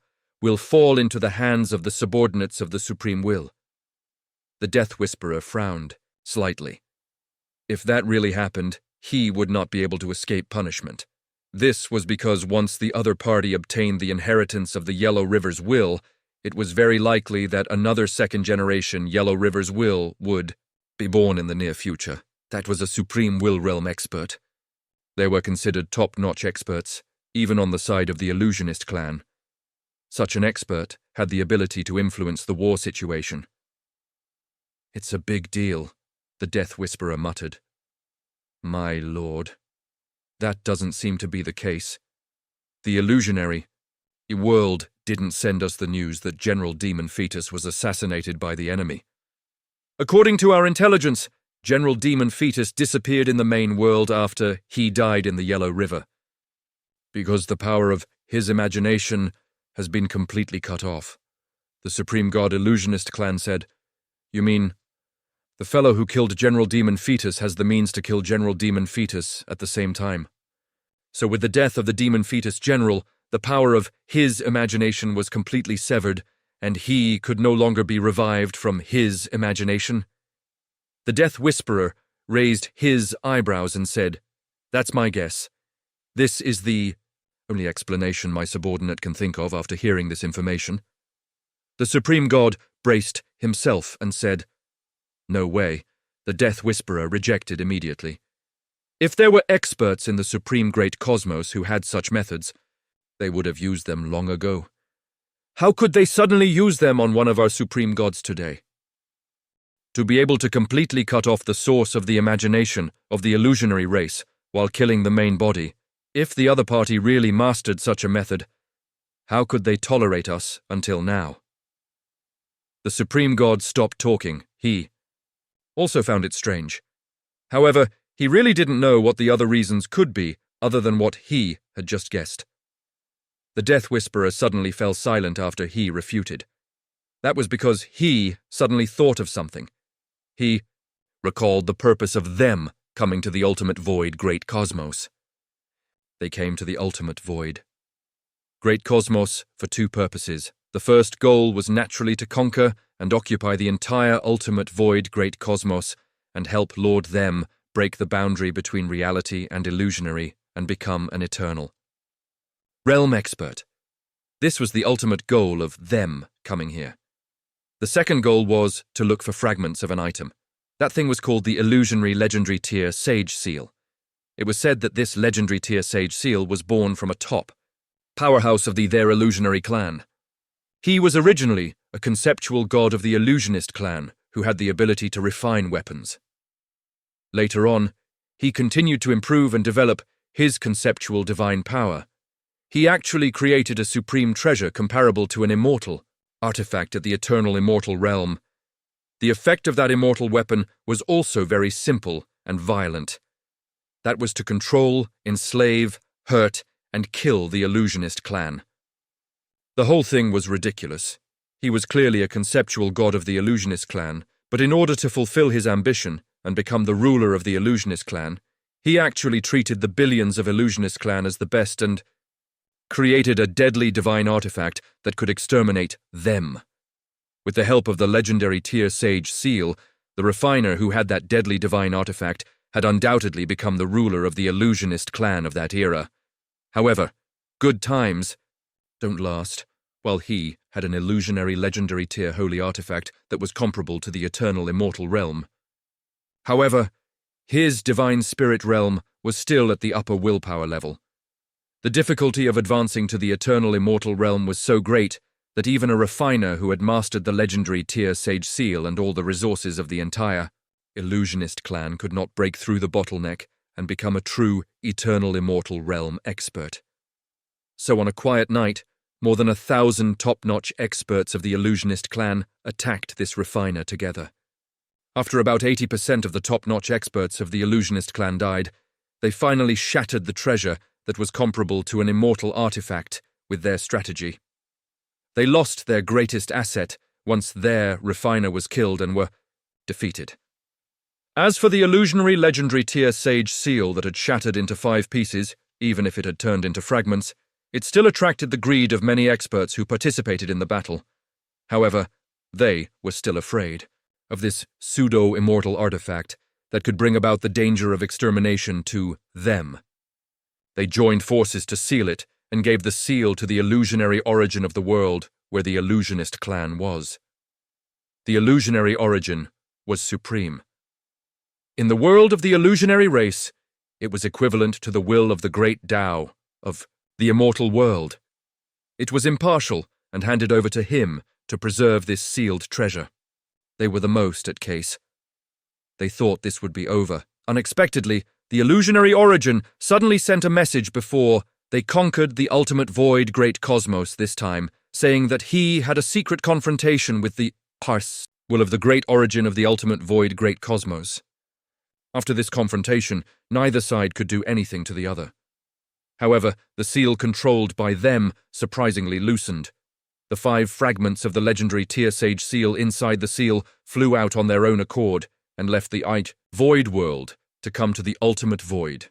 fall into the hands of the subordinates of the supreme will. The Death Whisperer frowned slightly. If that really happened, he would not be able to escape punishment. This was because once the other party obtained the inheritance of the Yellow River's will, it was very likely that another second-generation Yellow River's will would be born in the near future. That was a Supreme Will Realm expert. They were considered top-notch experts, even on the side of the illusionist clan. Such an expert had the ability to influence the war situation. "It's a big deal," the Death Whisperer muttered. "My lord. That doesn't seem to be the case. The illusionary world didn't send us the news that General Demon Fetus was assassinated by the enemy. According to our intelligence, General Demon Fetus disappeared in the main world after he died in the Yellow River. Because the power of his imagination has been completely cut off," the Supreme God Illusionist clan said. "You mean, the fellow who killed General Demon Fetus has the means to kill General Demon Fetus at the same time. So with the death of the Demon Fetus General, the power of his imagination was completely severed, and he could no longer be revived from his imagination?" The Death Whisperer raised his eyebrows and said, "That's my guess. This is the only explanation my subordinate can think of after hearing this information." The Supreme God braced himself and said, "No way." The Death Whisperer rejected immediately. If there were experts in the Supreme Great Cosmos who had such methods, they would have used them long ago. How could they suddenly use them on one of our Supreme Gods today? To be able to completely cut off the source of the imagination of the illusionary race while killing the main body, if the other party really mastered such a method, how could they tolerate us until now? The Supreme God stopped talking. He also found it strange. However, he really didn't know what the other reasons could be other than what he had just guessed. The Death Whisperer suddenly fell silent after he refuted. That was because he suddenly thought of something. He recalled the purpose of them coming to the ultimate void, Great Cosmos. They came to the ultimate void. Great Cosmos for two purposes. The first goal was naturally to conquer and occupy the entire ultimate void, Great Cosmos, and help Lord Them break the boundary between reality and illusionary and become an eternal realm expert. This was the ultimate goal of them coming here. The second goal was to look for fragments of an item. That thing was called the Illusionary Legendary Tier Sage Seal. It was said that this Legendary Tier Sage Seal was born from a top powerhouse of their illusionary clan. He was originally a conceptual god of the illusionist clan who had the ability to refine weapons. Later on, he continued to improve and develop his conceptual divine power. He actually created a supreme treasure comparable to an immortal artifact at the eternal immortal realm. The effect of that immortal weapon was also very simple and violent. That was to control, enslave, hurt, and kill the illusionist clan. The whole thing was ridiculous. He was clearly a conceptual god of the illusionist clan, but in order to fulfill his ambition and become the ruler of the illusionist clan, he actually treated the billions of illusionist clan as the best and created a deadly divine artifact that could exterminate them. With the help of the legendary Tier Sage Seal, the refiner who had that deadly divine artifact had undoubtedly become the ruler of the illusionist clan of that era. However, good times don't last, while he had an illusionary legendary tier holy artifact that was comparable to the eternal immortal realm. However, his divine spirit realm was still at the upper willpower level. The difficulty of advancing to the eternal immortal realm was so great that even a refiner who had mastered the legendary Tier Sage Seal and all the resources of the entire illusionist clan could not break through the bottleneck and become a true eternal immortal realm expert. So on a quiet night, more than 1,000 top-notch experts of the illusionist clan attacked this refiner together. After about 80% of the top-notch experts of the illusionist clan died, they finally shattered the treasure that was comparable to an immortal artifact with their strategy. They lost their greatest asset once their refiner was killed and were defeated. As for the illusionary legendary Tier Sage Seal that had shattered into 5 pieces, even if it had turned into fragments, it still attracted the greed of many experts who participated in the battle. However, they were still afraid of this pseudo-immortal artifact that could bring about the danger of extermination to them. They joined forces to seal it and gave the seal to the illusionary origin of the world where the illusionist clan was. The illusionary origin was supreme. In the world of the illusionary race, it was equivalent to the will of the great Tao, of the immortal world. It was impartial and handed over to him to preserve this sealed treasure. They were the most at case. They thought this would be over. Unexpectedly, the illusionary origin suddenly sent a message before they conquered the ultimate void great cosmos this time, saying that he had a secret confrontation with the will of the great origin of the ultimate void great cosmos. After this confrontation, neither side could do anything to the other. However, the seal controlled by them surprisingly loosened. The 5 fragments of the legendary Tear Sage seal inside the seal flew out on their own accord and left the void world to come to the ultimate void.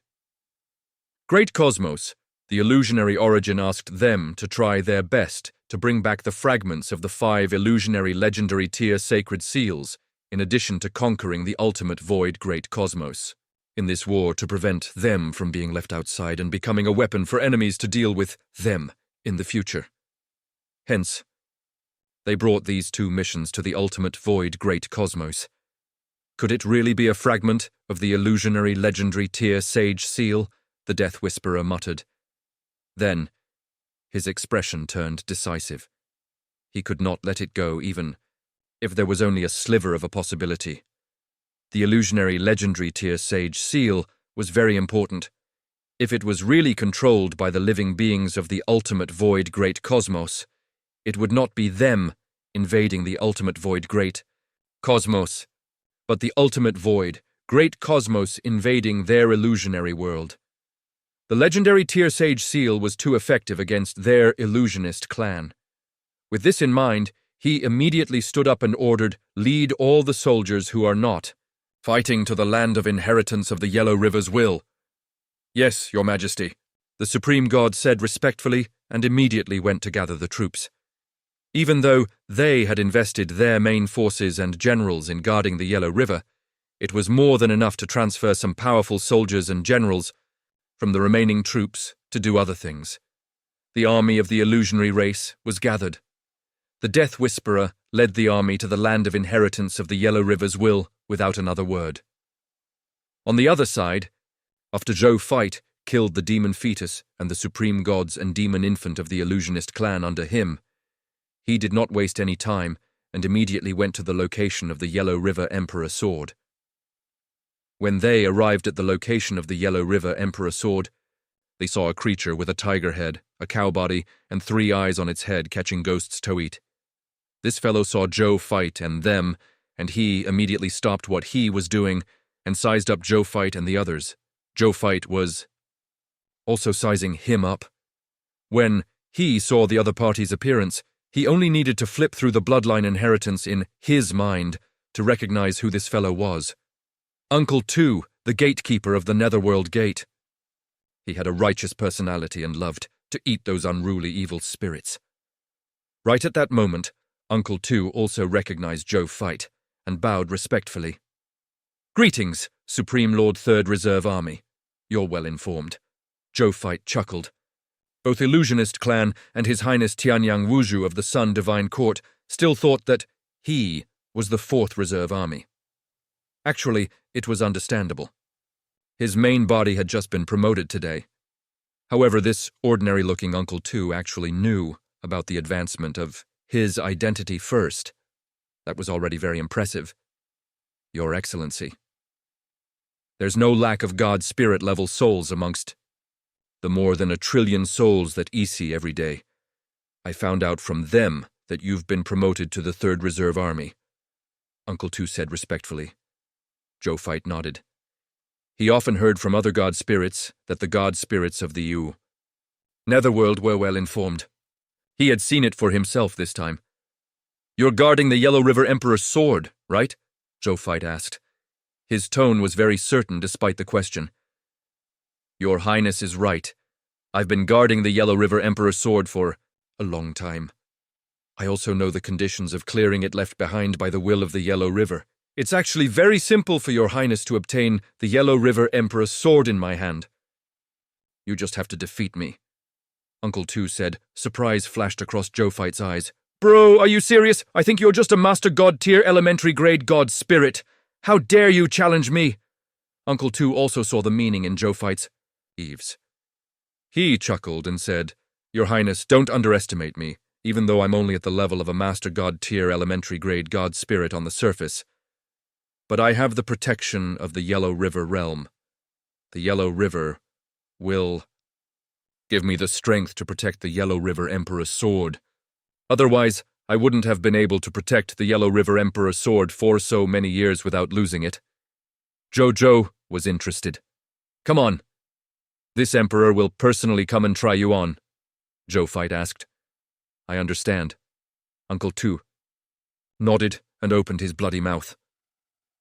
Great Cosmos, the illusionary origin, asked them to try their best to bring back the fragments of the 5 illusionary legendary Tear Sacred seals, in addition to conquering the ultimate void great cosmos, in this war to prevent them from being left outside and becoming a weapon for enemies to deal with them in the future. Hence, they brought these 2 missions to the ultimate void great cosmos. Could it really be a fragment of the illusionary legendary Tear Sage seal? The Death Whisperer muttered. Then, his expression turned decisive. He could not let it go even if there was only a sliver of a possibility. The illusionary legendary Tear Sage seal was very important. If it was really controlled by the living beings of the ultimate void great cosmos, it would not be them invading the ultimate void great cosmos, but the ultimate void great cosmos invading their illusionary world. The legendary Tear Sage seal was too effective against their illusionist clan. With this in mind, he immediately stood up and ordered, "Lead all the soldiers who are not fighting to the land of inheritance of the Yellow River's will." "Yes, Your Majesty," the Supreme God said respectfully, and immediately went to gather the troops. Even though they had invested their main forces and generals in guarding the Yellow River, it was more than enough to transfer some powerful soldiers and generals from the remaining troops to do other things. The army of the illusionary race was gathered. The Death Whisperer led the army to the land of inheritance of the Yellow River's will without another word. On the other side, after Zhou fight killed the demon fetus and the supreme gods and demon infant of the illusionist clan under him, he did not waste any time and immediately went to the location of the Yellow River Emperor sword. When they arrived at the location of the Yellow River Emperor sword, they saw a creature with a tiger head, a cow body, and 3 eyes on its head catching ghosts to eat. This fellow saw Zhou fight and them, and he immediately stopped what he was doing and sized up Zhou fight and the others. Zhou fight was also sizing him up. When he saw the other party's appearance, he only needed to flip through the bloodline inheritance in his mind to recognize who this fellow was. Uncle Tu, the gatekeeper of the Netherworld Gate. He had a righteous personality and loved to eat those unruly evil spirits. Right at that moment, Uncle Tu also recognized Zhou fight and bowed respectfully. "Greetings, Supreme Lord 3rd Reserve Army. You're well informed." Zhou fight chuckled. Both Illusionist Clan and His Highness Tianyang Wuzhu of the Sun Divine Court still thought that he was the 4th Reserve Army. Actually, it was understandable. His main body had just been promoted today. However, this ordinary-looking Uncle Tu actually knew about the advancement of his identity first. That was already very impressive. Your Excellency. There's no lack of God spirit-level souls amongst the more than 1 trillion souls that see every day. I found out from them that you've been promoted to the 3rd Reserve Army, Uncle Tu said respectfully. Zhou fight nodded. He often heard from other god spirits that the god spirits of the Netherworld were well informed. He had seen it for himself this time. "You're guarding the Yellow River Emperor's sword, right?" Zhou fight asked. His tone was very certain despite the question. "Your Highness is right. I've been guarding the Yellow River Emperor's sword for a long time. I also know the conditions of clearing it left behind by the will of the Yellow River. It's actually very simple for your highness to obtain the Yellow River Emperor's sword in my hand. You just have to defeat me, Uncle Tu said. Surprise flashed across Zhou Fight's eyes. Bro, are you serious? I think you're just a Master God tier elementary grade god spirit. How dare you challenge me? Uncle Tu also saw the meaning in Zhou Fight's eaves. He chuckled and said, Your Highness, don't underestimate me, even though I'm only at the level of a Master God tier elementary grade god spirit on the surface. But I have the protection of the Yellow River realm. The Yellow River will give me the strength to protect the Yellow River Emperor's sword. Otherwise, I wouldn't have been able to protect the Yellow River Emperor's sword for so many years without losing it. Zhou Zhou was interested. Come on. This emperor will personally come and try you on, Zhou Fight asked. I understand. Uncle Tu nodded and opened his bloody mouth.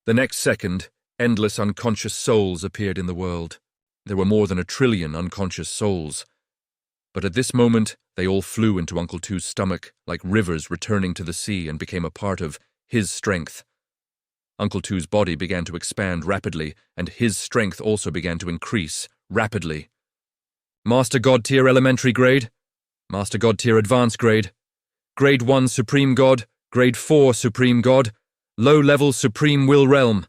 The next second, endless unconscious souls appeared in the world. There were more than 1 trillion unconscious souls. But at this moment, they all flew into Uncle Tu's stomach like rivers returning to the sea and became a part of his strength. Uncle Tu's body began to expand rapidly, and his strength also began to increase rapidly. Master God tier elementary grade, Master God tier advanced grade, Grade 1 Supreme God, Grade 4 Supreme God, low-level Supreme Will Realm.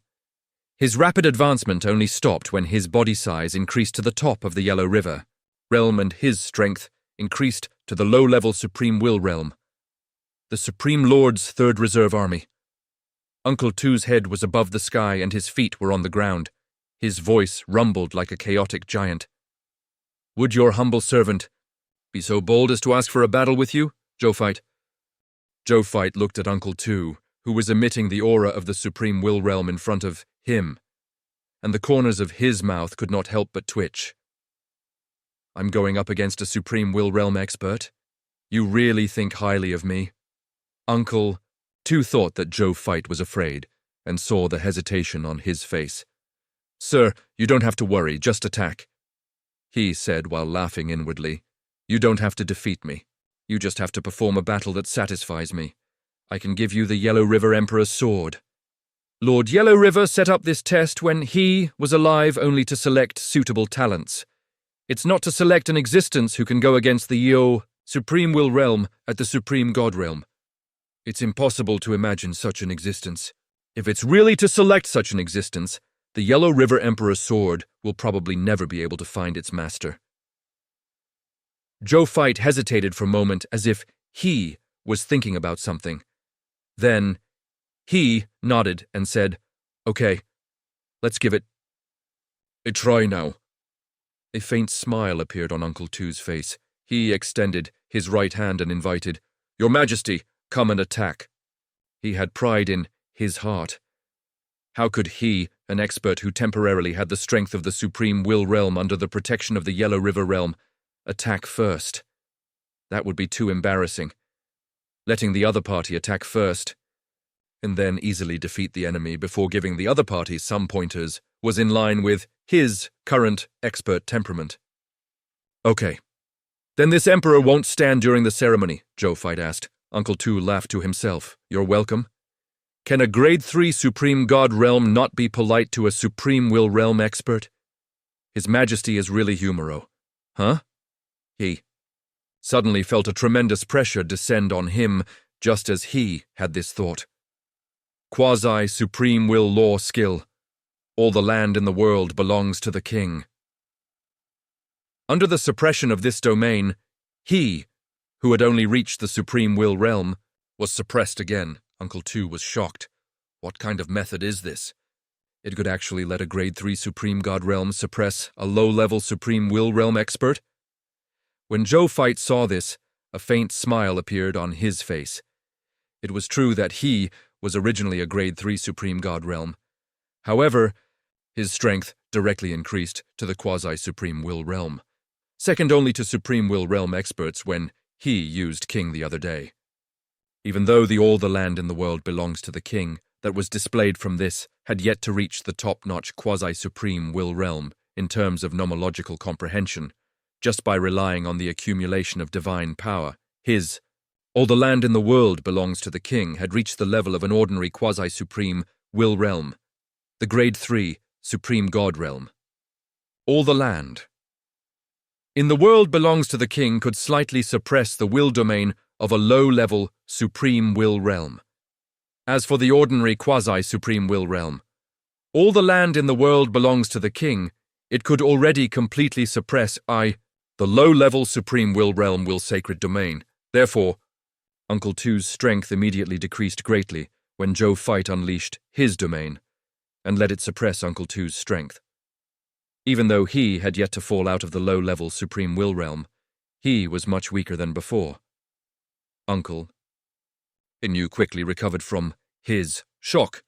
His rapid advancement only stopped when his body size increased to the top of the Yellow River realm and his strength increased to the low-level Supreme Will Realm. The Supreme Lord's Third Reserve Army. Uncle Tu's head was above the sky and his feet were on the ground. His voice rumbled like a chaotic giant. Would your humble servant be so bold as to ask for a battle with you, Zhou Fight? Zhou Fight looked at Uncle Tu, who was emitting the aura of the Supreme Will Realm in front of him, and the corners of his mouth could not help but twitch. I'm going up against a Supreme Will Realm expert? You really think highly of me? Uncle Tu thought that Zhou Fight was afraid, and saw the hesitation on his face. Sir, you don't have to worry, just attack, he said while laughing inwardly. You don't have to defeat me. You just have to perform a battle that satisfies me. I can give you the Yellow River Emperor's sword. Lord Yellow River set up this test when he was alive only to select suitable talents. It's not to select an existence who can go against the Supreme Will Realm at the Supreme God Realm. It's impossible to imagine such an existence. If it's really to select such an existence, the Yellow River Emperor's sword will probably never be able to find its master. Zhou Fight hesitated for a moment as if he was thinking about something. Then, he nodded and said, Okay, let's give it a try now. A faint smile appeared on Uncle Tu's face. He extended his right hand and invited, Your Majesty, come and attack. He had pride in his heart. How could he, an expert who temporarily had the strength of the Supreme Will Realm under the protection of the Yellow River Realm, attack first? That would be too embarrassing. Letting the other party attack first, and then easily defeat the enemy before giving the other party some pointers, was in line with his current expert temperament. Okay. Then this emperor won't stand during the ceremony, Zhou Fight asked. Uncle Tu laughed to himself. You're welcome. Can a Grade 3 Supreme God Realm not be polite to a Supreme Will Realm expert? His Majesty is really humoro. Huh? He suddenly felt a tremendous pressure descend on him just as he had this thought. Quasi-Supreme Will Law skill. All the land in the world belongs to the king. Under the suppression of this domain, he, who had only reached the Supreme Will Realm, was suppressed again. Uncle Tu was shocked. What kind of method is this? It could actually let a Grade 3 Supreme God Realm suppress a low-level Supreme Will Realm expert? When Zhou Fight saw this, a faint smile appeared on his face. It was true that he was originally a Grade 3 Supreme God Realm. However, his strength directly increased to the quasi-Supreme Will Realm, second only to Supreme Will Realm experts when he used King the other day. Even though all the land in the world belongs to the king, that was displayed from this had yet to reach the top-notch quasi-Supreme Will Realm in terms of nomological comprehension, just by relying on the accumulation of divine power. All the land in the world belongs to the king had reached the level of an ordinary quasi-Supreme Will Realm, the Grade 3 Supreme God Realm. All the land in the world belongs to the king could slightly suppress the will domain of a low-level Supreme Will Realm. As for the ordinary quasi-Supreme Will Realm, all the land in the world belongs to the king, it could already completely suppress the low-level Supreme Will Realm will sacred domain. Therefore, Uncle Two's strength immediately decreased greatly when Zhou Fight unleashed his domain and let it suppress Uncle Two's strength. Even though he had yet to fall out of the low-level Supreme Will Realm, he was much weaker than before. Uncle Inu quickly recovered from his shock.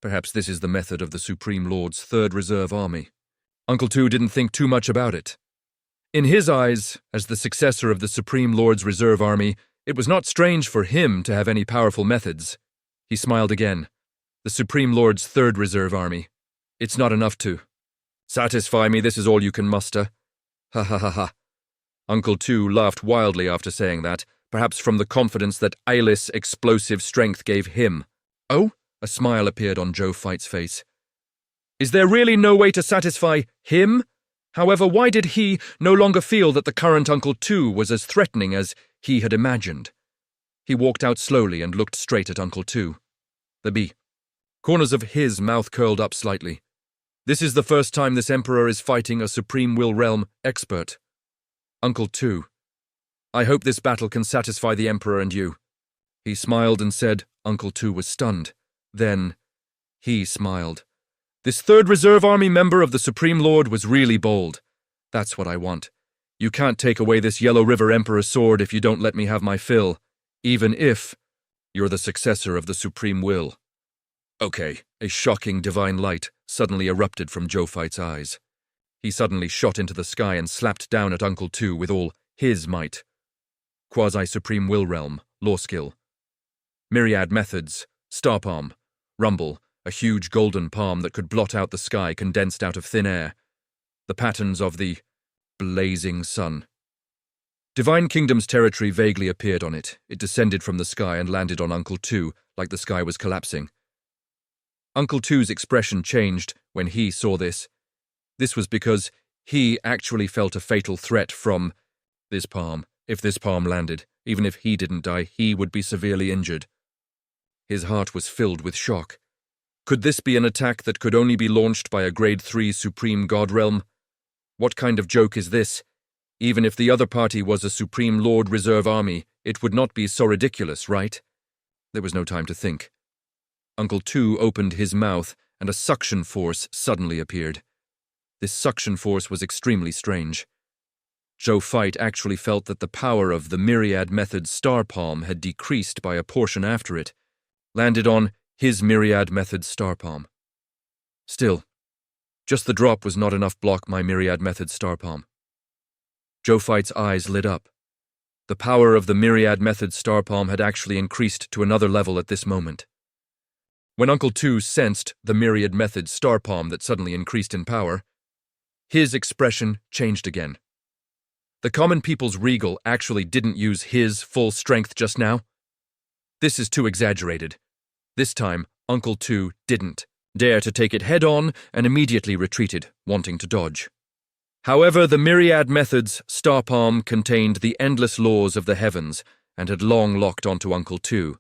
Perhaps this is the method of the Supreme Lord's Third Reserve Army. Uncle Two didn't think too much about it. In his eyes, as the successor of the Supreme Lord's Reserve Army, it was not strange for him to have any powerful methods. He smiled again. The Supreme Lord's Third Reserve Army. It's not enough to satisfy me, this is all you can muster. Ha ha ha ha. Uncle Two laughed wildly after saying that, perhaps from the confidence that Ailis' explosive strength gave him. Oh? A smile appeared on Zhou Fight's face. Is there really no way to satisfy him? However, why did he no longer feel that the current Uncle Two was as threatening as he had imagined? He walked out slowly and looked straight at Uncle Two. The corners of his mouth curled up slightly. This is the first time this emperor is fighting a Supreme Will Realm expert. Uncle Two, I hope this battle can satisfy the emperor and you. He smiled and said. Uncle Two was stunned. Then he smiled. This Third Reserve Army member of the Supreme Lord was really bold. That's what I want. You can't take away this Yellow River Emperor's sword if you don't let me have my fill, even if you're the successor of the Supreme Will. Okay, a shocking divine light suddenly erupted from Zhou Fight's eyes. He suddenly shot into the sky and slapped down at Uncle Two with all his might. Quasi-Supreme Will Realm, Law Skill. Myriad Methods, Star Palm, Rumble, a huge golden palm that could blot out the sky condensed out of thin air. The patterns of the blazing sun. Divine Kingdom's territory vaguely appeared on it. It descended from the sky and landed on Uncle Two, like the sky was collapsing. Uncle Two's expression changed when he saw this. This was because he actually felt a fatal threat from this palm. If this palm landed, even if he didn't die, he would be severely injured. His heart was filled with shock. Could this be an attack that could only be launched by a Grade 3 Supreme God Realm? What kind of joke is this? Even if the other party was a Supreme Lord Reserve Army, it would not be so ridiculous, right? There was no time to think. Uncle Two opened his mouth, and a suction force suddenly appeared. This suction force was extremely strange. Zhou Fight actually felt that the power of the Myriad Method's Star Palm had decreased by a portion after it, landed on his Myriad Method's Star Palm. Still, just the drop was not enough block my Myriad Method's Star Palm. Zhou Fight's eyes lit up. The power of the Myriad Method's Star Palm had actually increased to another level at this moment. When Uncle Two sensed the Myriad Method's Star Palm that suddenly increased in power, his expression changed again. The common people's regal actually didn't use his full strength just now. This is too exaggerated. This time, Uncle Two didn't dare to take it head-on and immediately retreated, wanting to dodge. However, the Myriad Method's Star Palm contained the endless laws of the heavens and had long locked onto Uncle Two.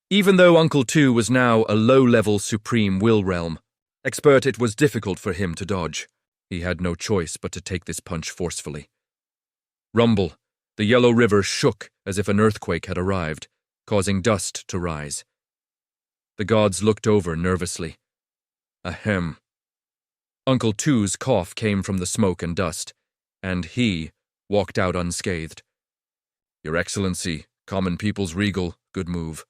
Even though Uncle Two was now a low-level Supreme Will Realm expert, it was difficult for him to dodge. He had no choice but to take this punch forcefully. Rumble. The Yellow River shook as if an earthquake had arrived, causing dust to rise. The gods looked over nervously. Ahem. Uncle Two's cough came from the smoke and dust, and he walked out unscathed. Your Excellency, common people's regal, good move.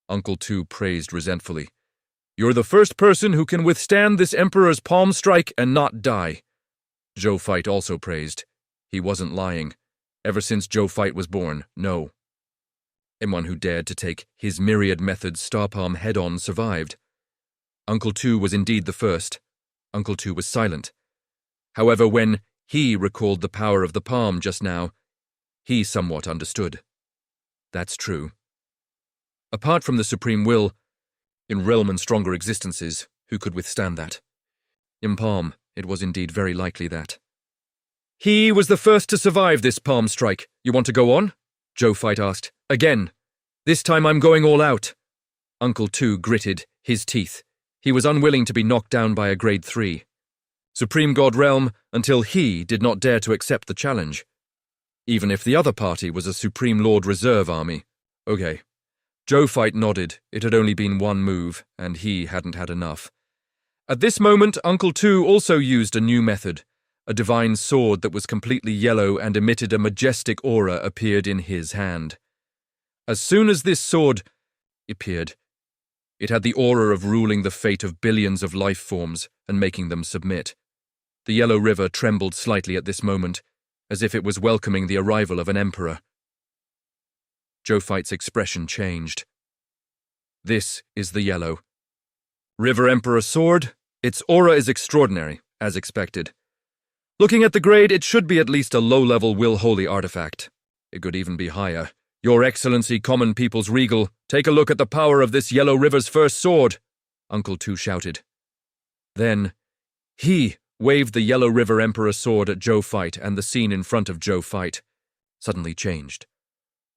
Uncle Two praised resentfully. You're the first person who can withstand this Emperor's palm strike and not die. Zhou Fight also praised. He wasn't lying. Ever since Zhou Fight was born, no. Anyone who dared to take his Myriad Method's Star Palm head-on survived. Uncle Two was indeed the first. Uncle Two was silent. However, when he recalled the power of the palm just now, he somewhat understood. That's true. Apart from the Supreme Will, In realm and stronger existences, who could withstand that? In palm, it was indeed very likely that. He was the first to survive this palm strike. You want to go on? Zhou Fight asked. Again. This time I'm going all out. Uncle Tu gritted his teeth. He was unwilling to be knocked down by a grade 3. Supreme God Realm until he did not dare to accept the challenge. Even if the other party was a Supreme Lord Reserve army. Okay. Zhou Fight nodded. It had only been one move, and he hadn't had enough. At this moment, Uncle Tu also used a new method. A divine sword that was completely yellow and emitted a majestic aura appeared in his hand. As soon as this sword appeared, it had the aura of ruling the fate of billions of life forms and making them submit. The Yellow River trembled slightly at this moment, as if it was welcoming the arrival of an emperor. Zhou Fight's expression changed. This is the Yellow River Emperor sword. Its aura is extraordinary, as expected. Looking at the grade, it should be at least a low-level will-holy artifact. It could even be higher. Your Excellency, Common People's Regal, take a look at the power of this Yellow River's first sword, Uncle Tu shouted. Then, he waved the Yellow River Emperor sword at Zhou Fight, and the scene in front of Zhou Fight suddenly changed.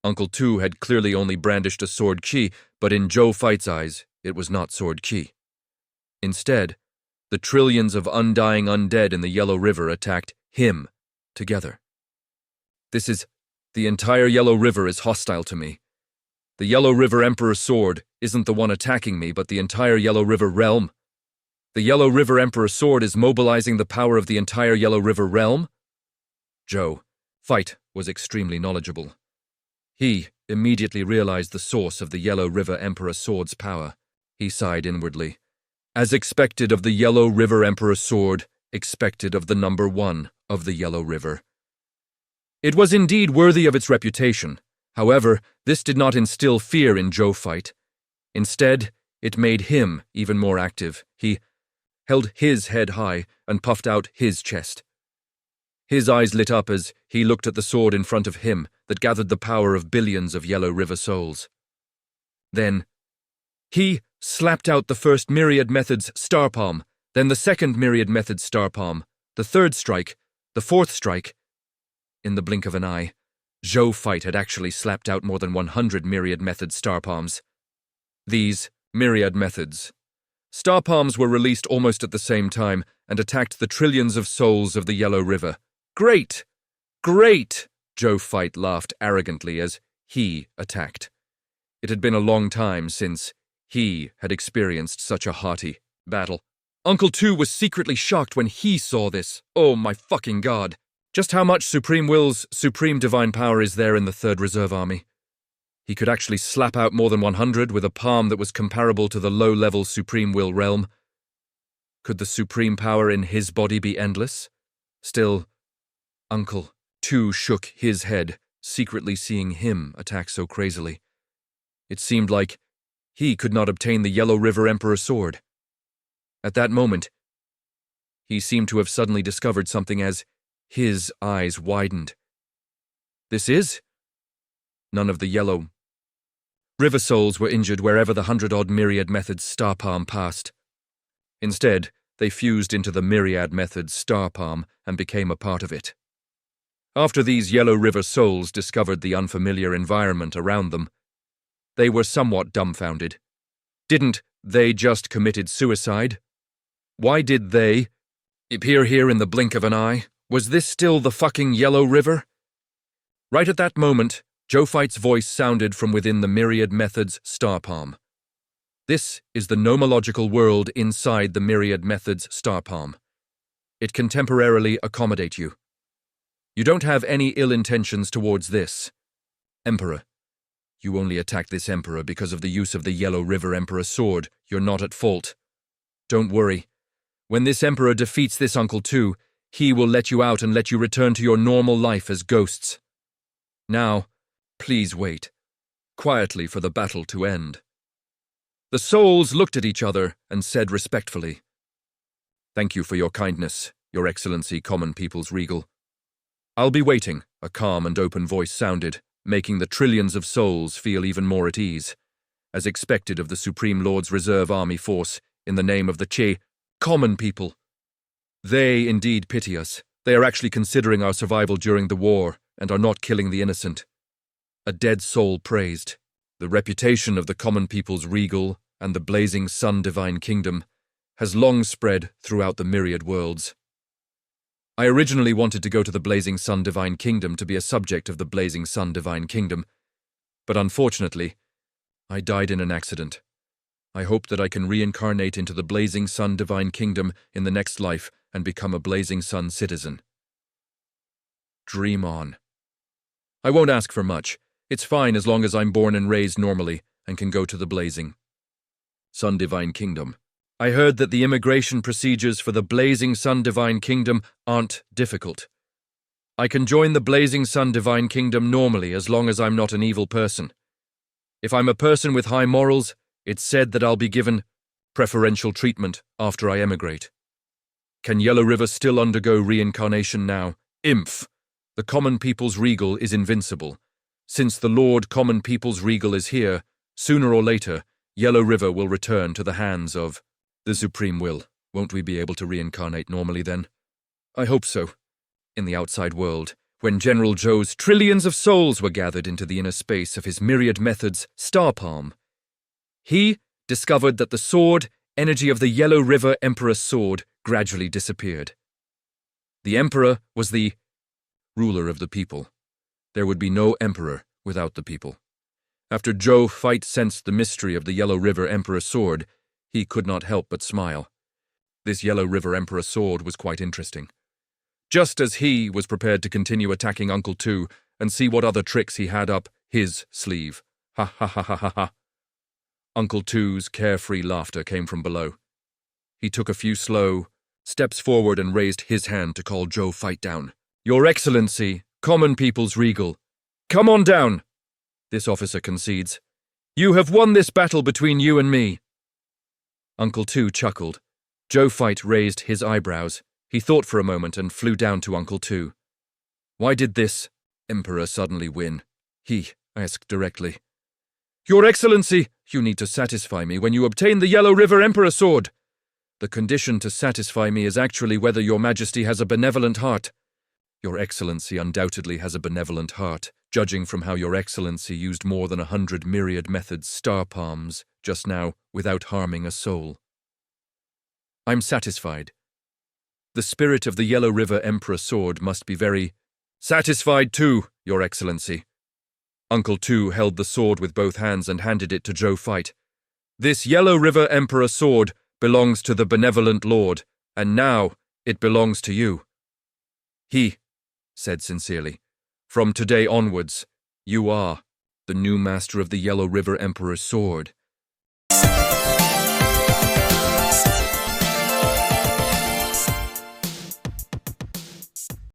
Uncle Tu had clearly only brandished a sword key, but in Zhou Fight's eyes, it was not sword key. Instead, the trillions of undying undead in the Yellow River attacked him together. The entire Yellow River is hostile to me. The Yellow River Emperor's sword isn't the one attacking me, but the entire Yellow River realm. The Yellow River Emperor's sword is mobilizing the power of the entire Yellow River realm? Zhou Fight was extremely knowledgeable. He immediately realized the source of the Yellow River Emperor's sword's power. He sighed inwardly. As expected of the Yellow River Emperor's sword, expected of the number 1 of the Yellow River. It was indeed worthy of its reputation. However, this did not instill fear in Zhou Fight. Instead, it made him even more active. He held his head high and puffed out his chest. His eyes lit up as he looked at the sword in front of him that gathered the power of billions of Yellow River souls. Then, he slapped out the first Myriad Method's Star Palm, then the second Myriad Method's Star Palm, the third strike, the fourth strike. In the blink of an eye, Zhou Fight had actually slapped out more than 100 Myriad Method's Star Palms. These Myriad Methods Star Palms were released almost at the same time and attacked the trillions of souls of the Yellow River. Great! Great! Zhou Fight laughed arrogantly as he attacked. It had been a long time since he had experienced such a hearty battle. Uncle Tu was secretly shocked when he saw this. Oh my fucking god. Just how much Supreme Will's supreme divine power is there in the 3rd Reserve Army? He could actually slap out more than 100 with a palm that was comparable to the low-level Supreme Will realm. Could the supreme power in his body be endless? Still, Uncle Tu shook his head, secretly seeing him attack so crazily. It seemed like he could not obtain the Yellow River Emperor sword. At that moment, he seemed to have suddenly discovered something as his eyes widened. This is? None of the Yellow River souls were injured wherever the 100-odd Myriad Method's Star Palm passed. Instead, they fused into the Myriad Method's Star Palm and became a part of it. After these Yellow River souls discovered the unfamiliar environment around them, they were somewhat dumbfounded. Didn't they just committed suicide? Why did they appear here in the blink of an eye? Was this still the fucking Yellow River? Right at that moment, Zhou Fight's voice sounded from within the Myriad Method's Star Palm. This is the nomological world inside the Myriad Method's Star Palm. It can temporarily accommodate you. You don't have any ill intentions towards this. Emperor. You only attacked this Emperor because of the use of the Yellow River Emperor sword. You're not at fault. Don't worry. When this Emperor defeats this Uncle Tu, he will let you out and let you return to your normal life as ghosts. Now, please wait, quietly for the battle to end. The souls looked at each other and said respectfully, Thank you for your kindness, Your Excellency, Common People's Regal. I'll be waiting, a calm and open voice sounded, making the trillions of souls feel even more at ease. as expected of the Supreme Lord's Reserve Army Force, in the name of the Che, common people. They indeed pity us. They are actually considering our survival during the war and are not killing the innocent. A dead soul praised. The reputation of the common people's regal and the blazing sun divine kingdom has long spread throughout the myriad worlds. I originally wanted to go to the blazing sun divine kingdom to be a subject of the blazing sun divine kingdom, but unfortunately, I died in an accident. I hope that I can reincarnate into the blazing sun divine kingdom in the next life and become a blazing sun citizen. Dream on. I won't ask for much. It's fine as long as I'm born and raised normally and can go to the blazing sun divine kingdom. I heard that the immigration procedures for the blazing sun divine kingdom aren't difficult. I can join the blazing sun divine kingdom normally as long as I'm not an evil person. If I'm a person with high morals, it's said that I'll be given preferential treatment after I emigrate. Can Yellow River still undergo reincarnation now? Imph! The common people's regal is invincible. Since the Lord Common People's regal is here, sooner or later, Yellow River will return to the hands of the Supreme Will. Won't we be able to reincarnate normally then? I hope so. In the outside world, when General Zhou's trillions of souls were gathered into the inner space of his myriad methods star palm, he discovered that the sword, energy of the Yellow River Emperor's sword, gradually disappeared. The Emperor was the ruler of the people. There would be no Emperor without the people. After Zhou Fight sensed the mystery of the Yellow River Emperor's sword, he could not help but smile. This Yellow River Emperor's sword was quite interesting. Just as he was prepared to continue attacking Uncle Two and see what other tricks he had up his sleeve. Ha ha ha ha ha ha. Uncle Two's carefree laughter came from below. He took a few slow steps forward and raised his hand to call Zhou Fight down. Your Excellency, common people's regal. Come on down, this officer concedes. You have won this battle between you and me. Uncle Two chuckled. Zhou Fight raised his eyebrows. He thought for a moment and flew down to Uncle Two. Why did this Emperor suddenly win? He asked directly. Your Excellency, you need to satisfy me when you obtain the Yellow River Emperor sword. The condition to satisfy me is actually whether your Majesty has a benevolent heart. Your Excellency undoubtedly has a benevolent heart, judging from how Your Excellency used more than 100 myriad methods star palms just now without harming a soul. I'm satisfied. The spirit of the Yellow River Emperor sword must be very satisfied too, Your Excellency. Uncle Two held the sword with both hands and handed it to Zhou Fight. This Yellow River Emperor sword belongs to the benevolent Lord, and now it belongs to you. He said sincerely, from today onwards, you are the new master of the Yellow River Emperor's sword.